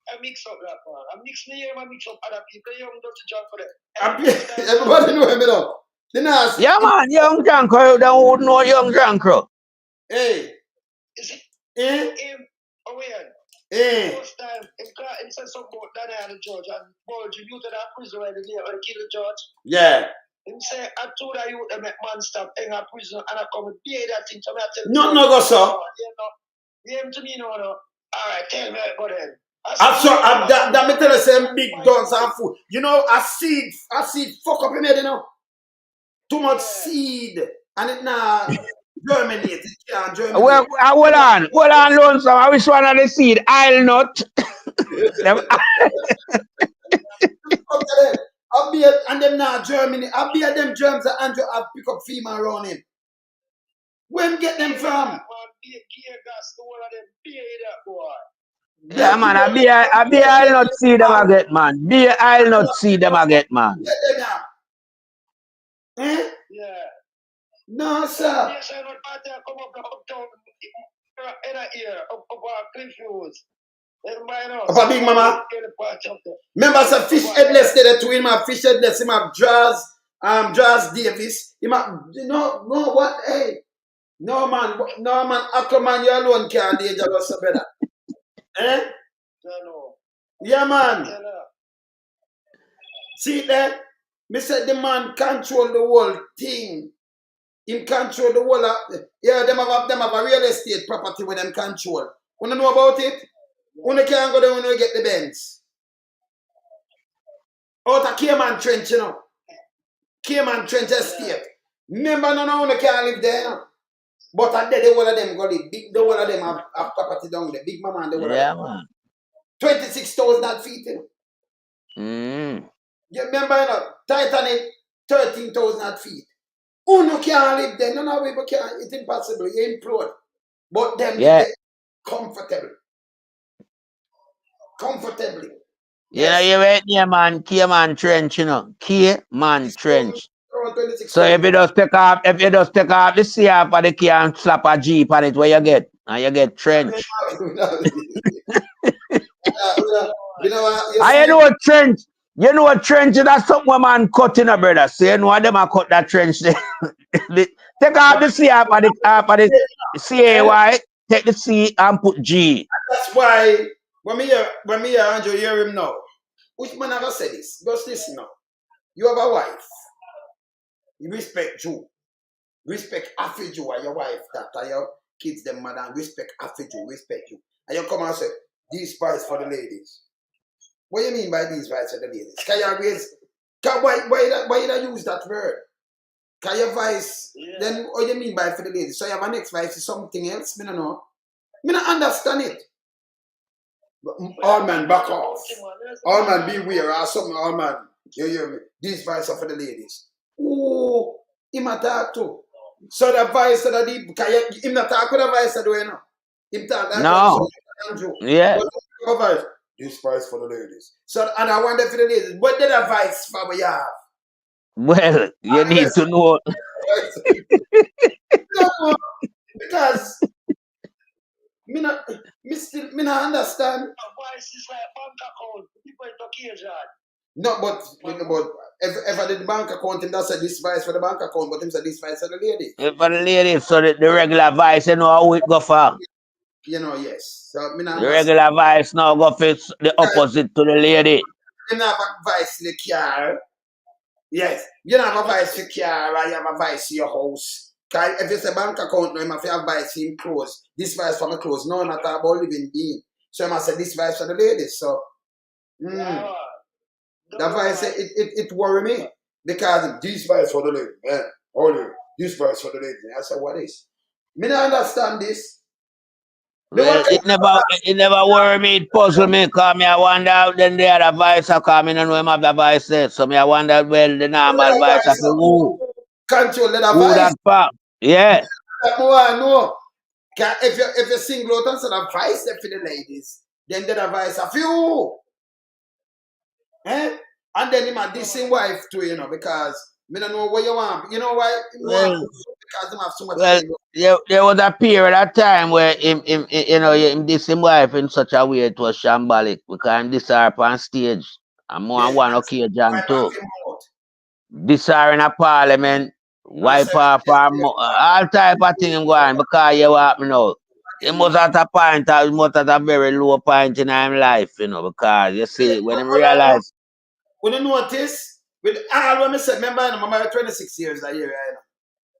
I mix up that man. I mix me here, I mix up other people. Young dirty junk for them. Everybody know him, you know. Yeah, man. Young drunkro. You don't know young drunkro. Hey. Him, Owen. First time, him said something about Danny and the judge and Bulge, you to that prison right there, or kill the judge. Yeah. Him say, I told that you to make man stop in a prison and I come and pay that thing to me. I tell No, go so. You him to me, no. Alright, tell me about them. That me tell you, same big guns and food. You know, a seed fuck up in here, you know. Too much seed. And it now germinate. It can't germinate. Well, hold on, Lonesome. I wish one of the seed. I'll not. I'll be and them now Germany. I'll be at them germs that Andrew have pick up female around him. Where get them from? Yeah, man. I'll not see them again, man. I'll not see them again, man. Eh? Yeah. No, sir. Yes, I know party come up uptown in a year up Cliffwood. Up a big mama. Remember some fish headless there to him, have fish headless, him have Jazz Davis. Him have what? Hey. No man, Aquaman, you alone can't danger us so better. Eh? No. Yeah, man. See there? Me said the man control the whole thing. Him control the whole yeah, them have a real estate property with them control. Wanna know about it? Wanna can't go there when we get the Benz. Out of Cayman Trench, you know. Cayman Trench estate. Remember no one can't live there, you know. But I the whole of them go live. The whole of them have property down there. Big mama and the whole of them. Man. 26,000 feet, you know. You remember, you know, Titanic, 13,000 feet. Uno can't live there. None of people can. It's impossible. You implode. But them live comfortable. Comfortably. Yeah, you right there, man. Cayman Trench, you know. Cayman Trench. So if you just take off the C off of the key and slap a Jeep on it, where you get? And you get trench. I know a trench. You know a trench, that's something where man cut in a brother. So you know them a cut that trench there. Take off the C off of the C-A-Y, take the C and put G. That's why when me hear Andrew hear him now. Which man ever said this? Just listen now. You have a wife. You respect you. Respect after you or your wife that are your kids, them mother, respect after you, respect you. And you come and say, these price for the ladies. What do you mean by these price for the ladies? Can you raise why you use that word? Can you vice then what do you mean by for the ladies? So you have a next vice is something else? Me no know. Me not understand it. All man back off. All man beware or something, all man. You hear me? These vice are for the ladies. Ooh, him attack too. So the vice that him not talk with the vice that way now. Him talk like no. Yeah. This vice for the ladies. So and I wonder for the ladies, what did the vice for you have? Well, you need to know. No, because me not understand. Vice is like bank account. People in occasion. No, but if I did the bank account, him that said this vice for the bank account, but him said this vice for the lady. For the lady, so the regular vice, you know how it go for. You know, yes. So the regular vice now go for the opposite to the lady. You have a vice in the car. Yes. You don't have a vice for car, or you have a vice in your house. Cause if it's a bank account, no, I have to buy same clothes. This vice for my clothes. No, not about living being. So I must say this vice for the ladies. So that vice it worry me. Because this vice for the ladies, only this vice for the ladies. I said, what is? Me don't understand this. Well, it never worry me, it puzzle me, cause me I wonder then the other vice come in and know him have the vice there. So me I wonder well the normal vice of who? Control the Who vice. that for? Yeah. No. If you're single out and say the vice there for the ladies, then the vice of you. And then him a dissing wife too, you know, because me don't know what you want. You know why? Because him have so much Well, there was a period of time where him him diss him wife in such a way it was shambolic because him diss her on stage. And more on one occasion too. Diss her in a parliament, wipe her for all type of thing going because you want me know. He must at a point, he must at a very low point in his life, you know, because you see when him realize. When you notice, with all when I said, remember I'm married 26 years that year, you know.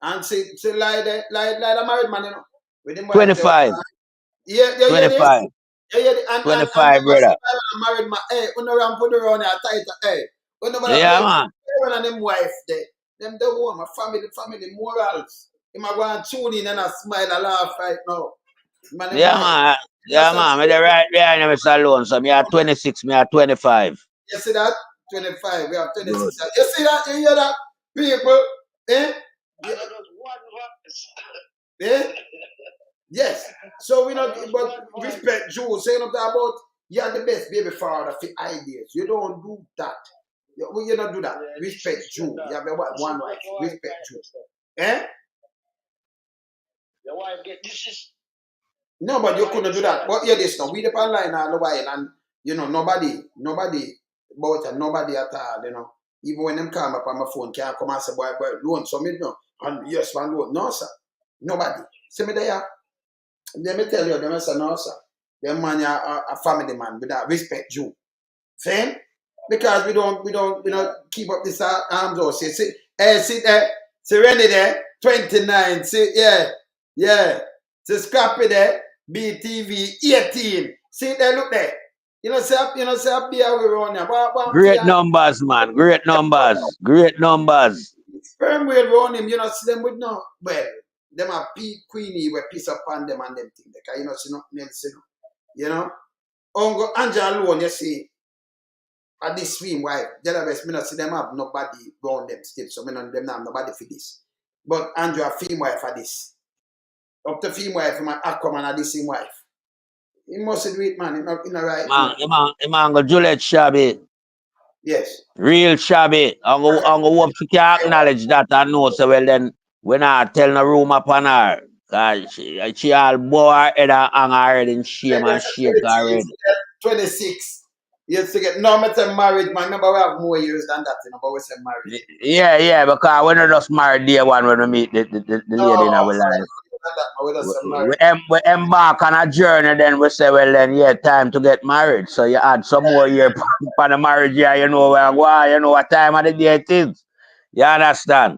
And see like a married man, you know. With him 25. Yeah, 25. And 25, brother. I'm married man. Hey, when you put around there tight, hey. When Yeah, man. When and them wife there, them the home, my family morals. Him a go and tune in and a smile and laugh right now. Man, Yeah, man. Yeah, man. Me the right behind him, Mr. Alone. So me are 26, me are 25. You see that? 25, we have 26. Good. You see that? You hear that? People, Yes. So we not but respect Jews, saying about you are the best baby father for ideas. You don't do that. You don't do that. Respect Jew. You have one wife. Respect Jew. Your wife get this. No, but you couldn't do that. But yeah, this now. We the online all the while and you know nobody about it, nobody at all, you know. Even when them call me up on my phone, can't come and say, boy, loan, so me no. And yes, man, loan. No, sir. Nobody. See me there. Let me tell you, them say no, sir. Them man a family man with that respect you. See? Because we don't keep up this arms or see there, Serenity there, 29, see, yeah. See Scrappy there, BTV 18. See there, look there. You know, say a beer we run here. Great numbers, man. Great numbers. Great numbers. Sperm will run him, you know, see them with no, well, them are Queenie with piece upon them and them thing. Because you know, see nothing else, you know. Uncle Angela alone, you see, at this film, why? The other best, me not see them have nobody around them still, so me not them not have nobody for this. But Andrew a film wife for this. Up to film wife, my Aquaman at this film wife. He must do it, man. In a right. Man, go Juliet Shabby. Yes. Real Shabby. I'm go hope she can acknowledge that and know so well then when I tell no room upon her. Cause she all bore her head and hang her head in shame and shake her head. 26. Yes, to get no matter married, man. Remember we have more years than that, you know, but we say married. Yeah, because we're not just married day one when we meet the lady in our life. We embark on a journey, then we say, well, then, yeah, time to get married. So you add some more year for the marriage year, you know where you know what time of the day it is. You understand?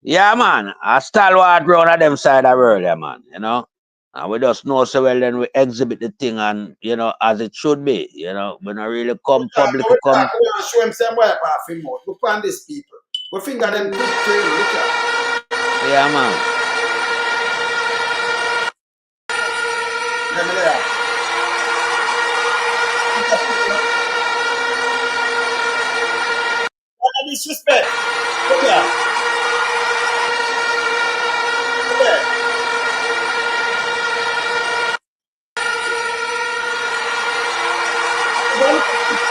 Yeah, man. A stalwart round at them side of the world, yeah, man, you know. And we just know so well then we exhibit the thing and you know as it should be, you know. We not really come public We come. show him some way apart from more. We find these people. We finger them quick to him, look at. Yeah, man. Let me there. What a disrespect. Look here. Look here.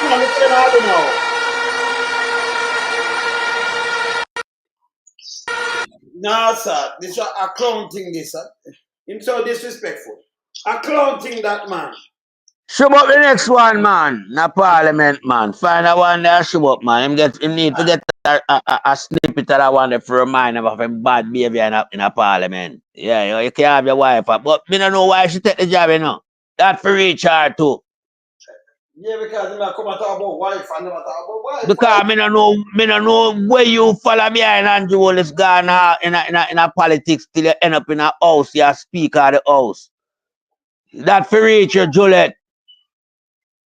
I don't know. No, sir. This is a clown thing, this, sir. Him so disrespectful. A clown thing, that man. Show up the next one, man. Na parliament, man. Find a one there, show up, man. Him need to get a snippet of that one there for remind him of him bad behavior in a parliament. Yeah, you can't have your wife up. But me don't know why she take the job, you know. That for reach her too. Yeah, because they come and talk about wife and they talk about wife. Because me no know where you follow behind Andrew Wallace gone in a politics till you end up in a house, you speaker of the house. That for reach your Juliet.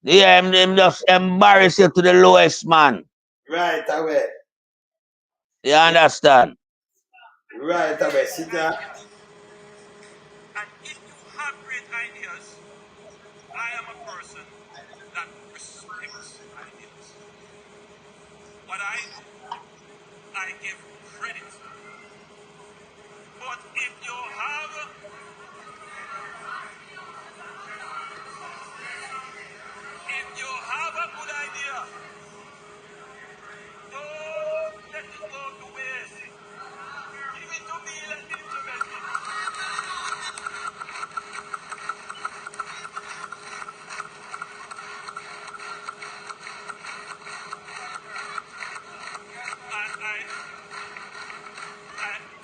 Yeah, him just embarrass you to the lowest man. Right away. You understand? Right away. Sit down. And if you have great ideas, I am a person that respects ideas. What I do, I give credit. But if you have a good idea, don't let it go to waste. Give it to me, let me implement it.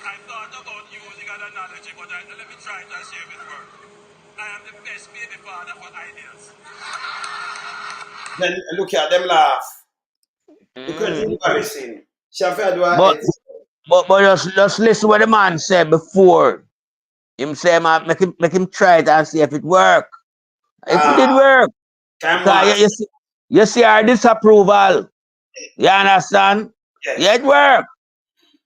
I thought about using an analogy, but let me try it and see if it works. I am the best baby father for ideas. Then look at them laugh. Because it's embarrassing. Shafia do it. But just listen what the man said before. Him say, man, make him try it and see if it work. If it did work. Because you see our disapproval. You understand? Yes. Yeah, it work.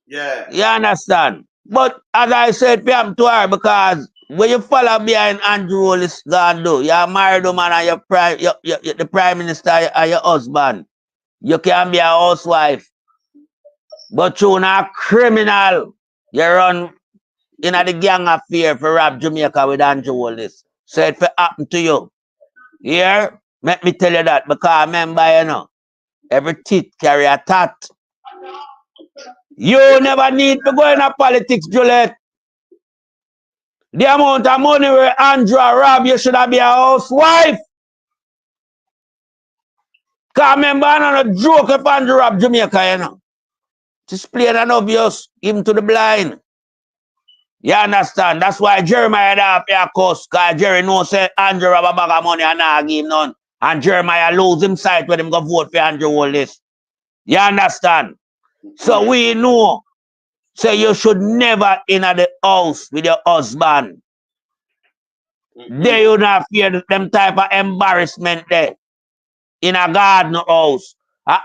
Yeah. You understand? But as I said to her, because when you follow behind Andrew Wallace gone do, you're married woman and the prime minister and your husband. You can be a housewife. But you're not a criminal. You run in the gang affair for rob Jamaica with Andrew Wallace. So it will happen to you. Here, let me tell you that because remember, you know, every teeth carry a tat. You never need to go into politics, Juliet. The amount of money where Andrew rob, you should have been a housewife. Because remember, I'm not a joke if Andrew rob Jamaica, you know. Just plain and obvious, even to the blind. You understand? That's why Jeremiah have a cuss, because Jerry knows say Andrew rob a bag of money and not give him none. And Jeremiah lose him sight when him go vote for Andrew Wallace. You understand? So we know. So you should never enter the house with your husband. They you not fear them type of embarrassment there. In a garden house.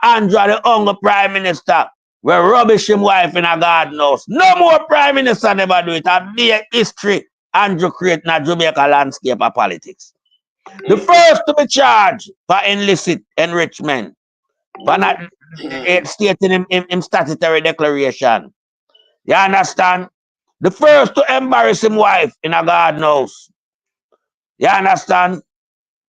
Andrew the younger prime minister will rubbish him wife in a garden house. No more prime minister never do it. A big history. Andrew creating a Jamaica landscape of politics. The first to be charged for illicit enrichment. For not stating him statutory declaration. You understand? The first to embarrass him wife in a garden house. You understand?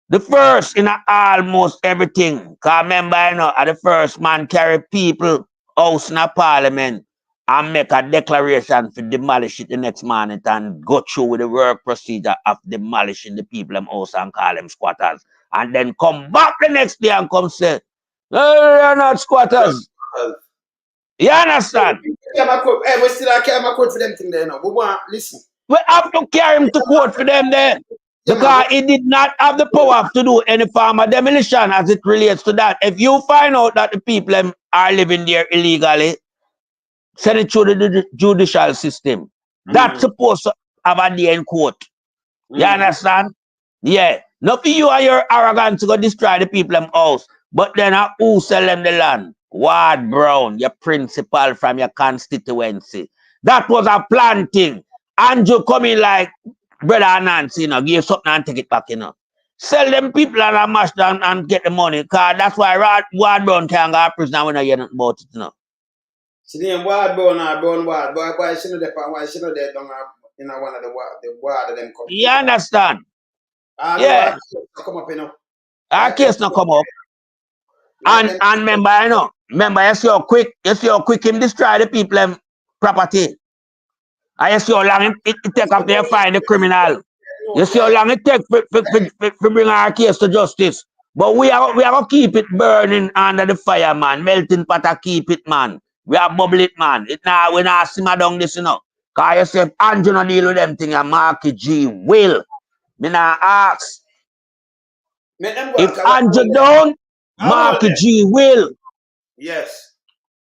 The first in almost everything. Because remember, you know, the first man carry people house in a parliament and make a declaration to demolish it the next morning and go through with the work procedure of demolishing the people in house and call them squatters. And then come back the next day and come say, no, you're not squatters. You understand? Hey, we still carry my code for them thing there, you know. We want, listen. We have to carry him to court for them there. Because he did not have the power to do any form of demolition as it relates to that. If you find out that the people are living there illegally, send it through the judicial system. That's supposed to have a day in court. You understand? Yeah. Not for you and your arrogance to go destroy the people in house. But then who sell them the land? Ward Brown, your principal from your constituency. That was a planting. Andrew coming like brother Nancy, you know, give something and take it back, you know. Sell them people and mash down and get the money. Cause that's why Ward Brown can't go to prison and we don't hear nothing about it, you know. See name Ward Brown or Brown Ward. Why she know that why she know that down in one of the ward of them come. You understand? Yeah. Come up, you know. Our case not come up. And remember, you know, you see how quick him destroy the people and property. And you see how long it take after you find the criminal. You see how long it take to bring our case to justice. But we are going to keep it burning under the fire, man. Melting pot, keep it, man. We are bubble it, man. We not simmer down this, you know. Because you say, Andrew no deal with them thing, and Marky G will. Me not ask. Make them go If and Andrew don't, I hold Marky them. G will. Yes.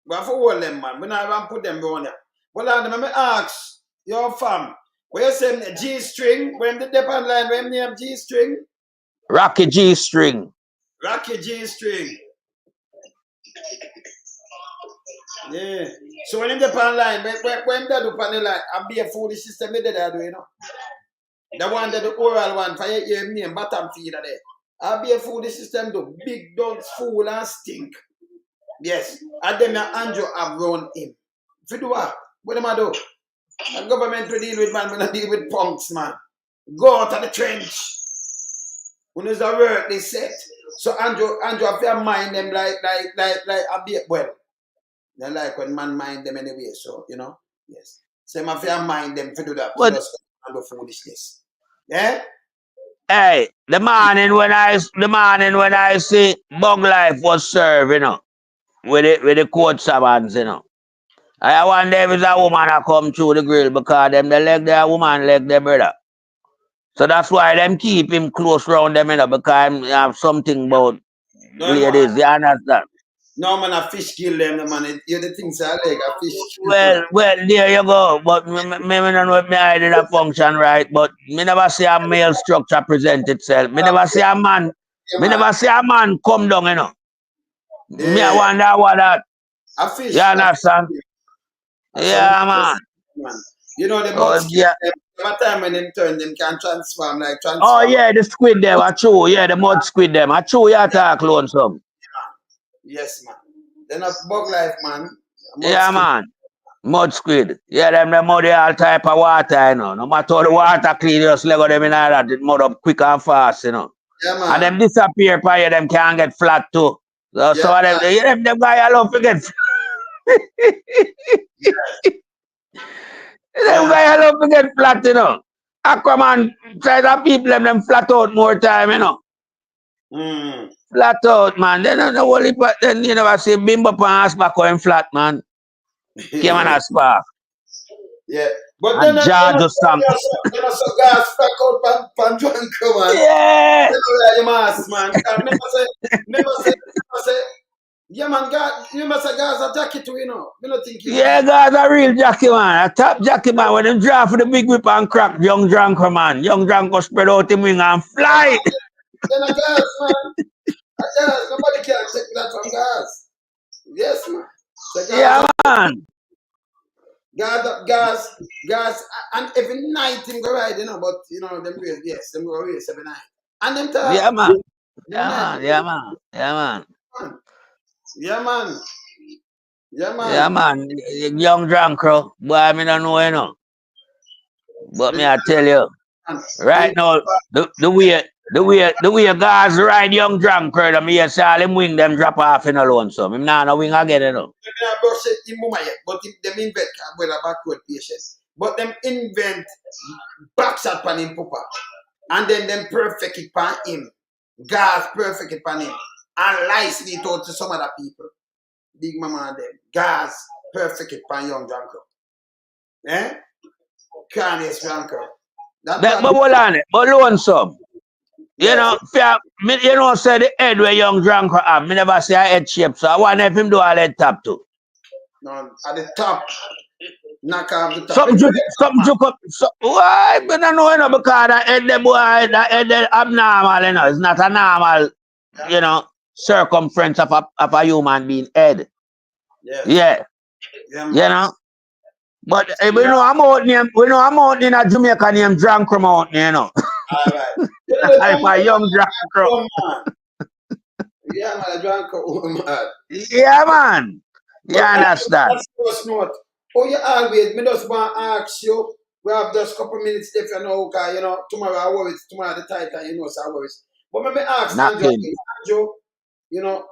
But for hold them, man. We not even put them down there. Well, let me ask your fam. Where you say G string? When the dep on line, when name G string? Rocky G string. Rocky G string. Yeah. So when him dep on line, when that up on the line, I be a foolish system they did that, you know. The one that the oral one for your name, bottom feeder there. I be a foolish system though. Big dogs, fool and stink. Yes. And them Andrew have run him. If you do what am I do? The government will deal with man, we not deal with punks, man. Go out of the trench. When there's a work, they set. So Andrew have to mind them like a bit well. They like when man mind them anyway, so you know, yes. So I have to mind them to do that. To just do foolishness. Yeah? Hey, the morning when I see Bug Life was served, you know, with the court servants, you know. I wonder if it's a woman that come through the grill because them they leg their woman, leg their brother. So that's why them keep him close round them, you know, because he have something about ladies, you understand? No man, a fish kill them, the man. You the things I like, a fish kill them. Well, there you go. But me don't know if me I did a function right, but me never see a male structure present itself. Me never see a man. Me never see a man come down, you know. Me I wonder what that. A fish. You understand? Yeah, man. You know the bugs kill them. Every time when them turn, them can transform like transform. Oh yeah, the squid them, I true. Yeah, the mud squid them. I true you talk lonesome. Yes, man. Then a Bug Life, man. Yeah, man. Mud squid. Yeah, them muddy all type of water, you know. No matter how the water clean, you just let go them in all that. It mud up quick and fast, you know. Yeah, man. And them disappear for you, them can't get flat too. So, them guy I love to get them guy I love to get flat, you know. Aquaman try to people them flat out more time, you know. Flat out, man. Then the whole but then you never see Bimbo Pan back going flat, man. Came on a spark. Yeah. But and then just some gas back out pan drunk, man. Yeah. You must, man. Never say, yeah, man, God, you must have gas a jacket too, you know. You don't think yeah, guys, a real jockey, man. A top jockey, man. When them draw for the big whip and crack, young drunker, man. Young drunker spread out him wing and fly. Then a gas, man. A gas. Nobody can take that from gas. Yes, man. So yeah, man. Gas, and every night him go ride, you know, but, you know, them race, yes, them go race every night. And them talk. Yeah, man. Yeah, man. Yeah, man. Yeah, man. Young drunker. Boy, I don't know, you know. But me, I tell you, right now, the way guys ride young drunk, me hear say all them wing them drop off in alone, so me nah no wing again, you know. But them invent well a backward patient. But them invent backshot pan him papa. And then them perfect it pan him. Gas perfect it pan him. And license it out to some other people. Big mama and them. Gas perfect it pan young drunker. Eh? Carnage drunker. But hold on, but lonesome. You know, you know, say the head where young drunker have. Me never see a head shape, so I wonder if him do a head tap too. No, at the top. Knock off the top. Something juke up. Why? I don't know, you know, because that head, the boy, that head abnormal, you know. It's not a normal, you know, circumference of a human being head. Yeah. You know. But we know I'm out in a Jamaica named Drunk Mountain, you know. Alright. I'm a young drunk. Yeah, man, a drunk man. Yeah, man. You understand? Oh, you always, me just want to ask you, we have just a couple minutes left, you know, because, you know, tomorrow I worry, tomorrow the title, you know, so I worry. But let me ask Andrew, you know,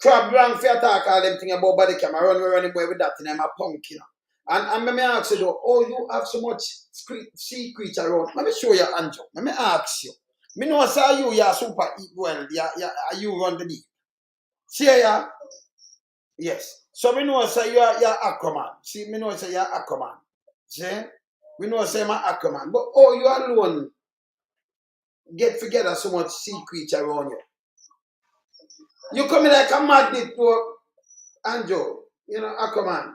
Crab wrong for attack all them thing about body camera, running away with that thing, I'm a punk, you know. And let me ask you though, oh, you have so much sea creature around. Let me show you, Andrew. Let me ask you. Me know say you're super well, you run the deep. See ya? Yes. So me know say you're Aquaman. See, me know say you're Aquaman. See? We know say I'm Aquaman. But oh, you alone. get together so much sea creature around you. You come in like a magnet to Anjo, you know, Aquaman.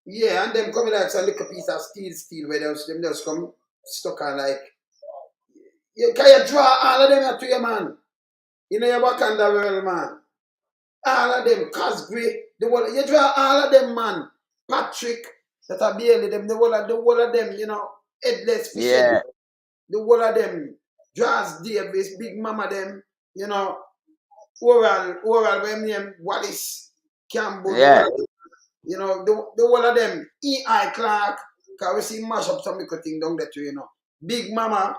Yeah, and them coming like some little piece of steel where them just come stuck on like. Can you draw all of them to you, man? You know, your Wakanda world, man. All of them, Cosgrave, you draw all of them, man. Patrick, that are barely them, the whole of them, you know, headless fish. Yeah. The whole of them, Josh Davis, Big Mama them, you know, Oral, when name Wallace, Campbell, Yeah. you know, the whole of them, E.I. Clark, because we see mash up some little thing down there too, you know. Big Mama,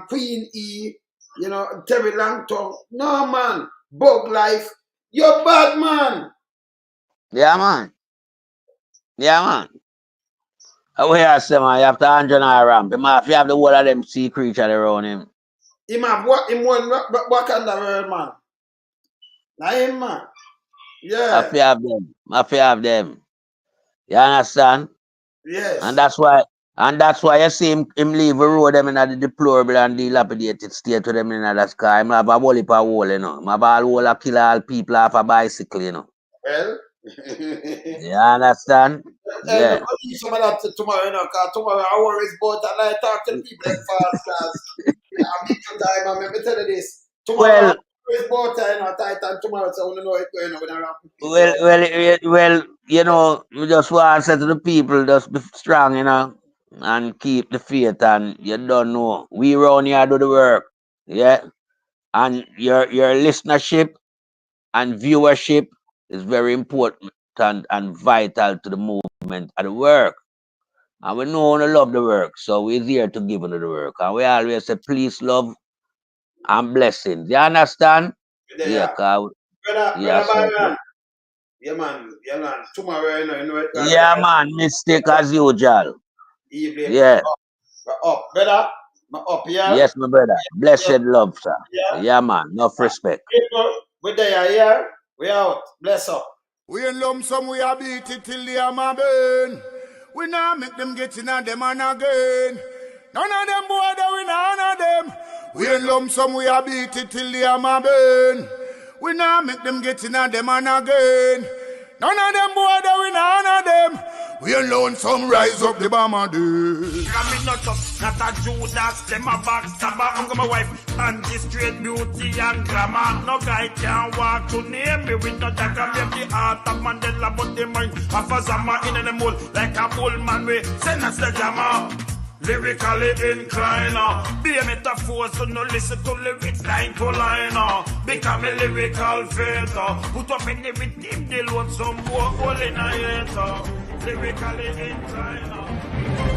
Queen E, you know, Terry Langton. No, man, Bug Life. You're bad, man. Yeah, man. Yeah, man. Where I say, man, you have to Andrew Ramp. If you have the whole of them sea creature around him. Him have what? Him one Wakanda world, man. Not him, man. Yeah. I have them. You understand? Yes. And that's why you see him leave the road them in the deplorable and dilapidated state to them in the sky. Him have a whole heap of hole, you know. Him have a whole of kill all people off a bicycle, you know. Well. You understand? Yeah. I'll leave some of that tomorrow, you know, because tomorrow I worry about and I talk to the people that fast, because I'm making time, and let me tell you this. Tomorrow, I worry about, you know, Titan tomorrow, so I want to know what's going on with the Well, you know, we just want to say to the people, just be strong, you know, and keep the faith, and you don't know. We around here do the work, yeah? And your listenership and viewership is very important and vital to the movement of the work. And we know we love the work, so we're here to give you the work. And we always say, please, love, and blessings. You understand? Yeah, Brother Byron. Yeah, man. Tomorrow, you know it. Yeah, man. Mistake as usual. Evening. Yeah. Up, brother. Up, yeah? Yes, my brother. Blessed love, sir. Yeah, man. Enough respect. We're there, yeah? We out. Bless up. We in lump sum, we a beat it till the hammer burn. We not make them get in on them and again. None of them boy that we none of them. We in lump sum, we a beat it till the hammer burn. We not make them get in on them and again. None of them boy that we none of them. We alone some rise up the bomber dude. I'm not a Judas, them a backstabber. I'm my wife, and this straight beauty and glamour. No guy can walk to name me with no dagger. Maybe the heart of Mandela, but the mind of a Zama in the mold. Like a bull man, we send us the jammer. Lyrically inclined, be a metaphor, so no listen to lyrics line to line. Become a lyrical filter, put up in the rhythm, they load some more hole in a hater. Lyrically inclined.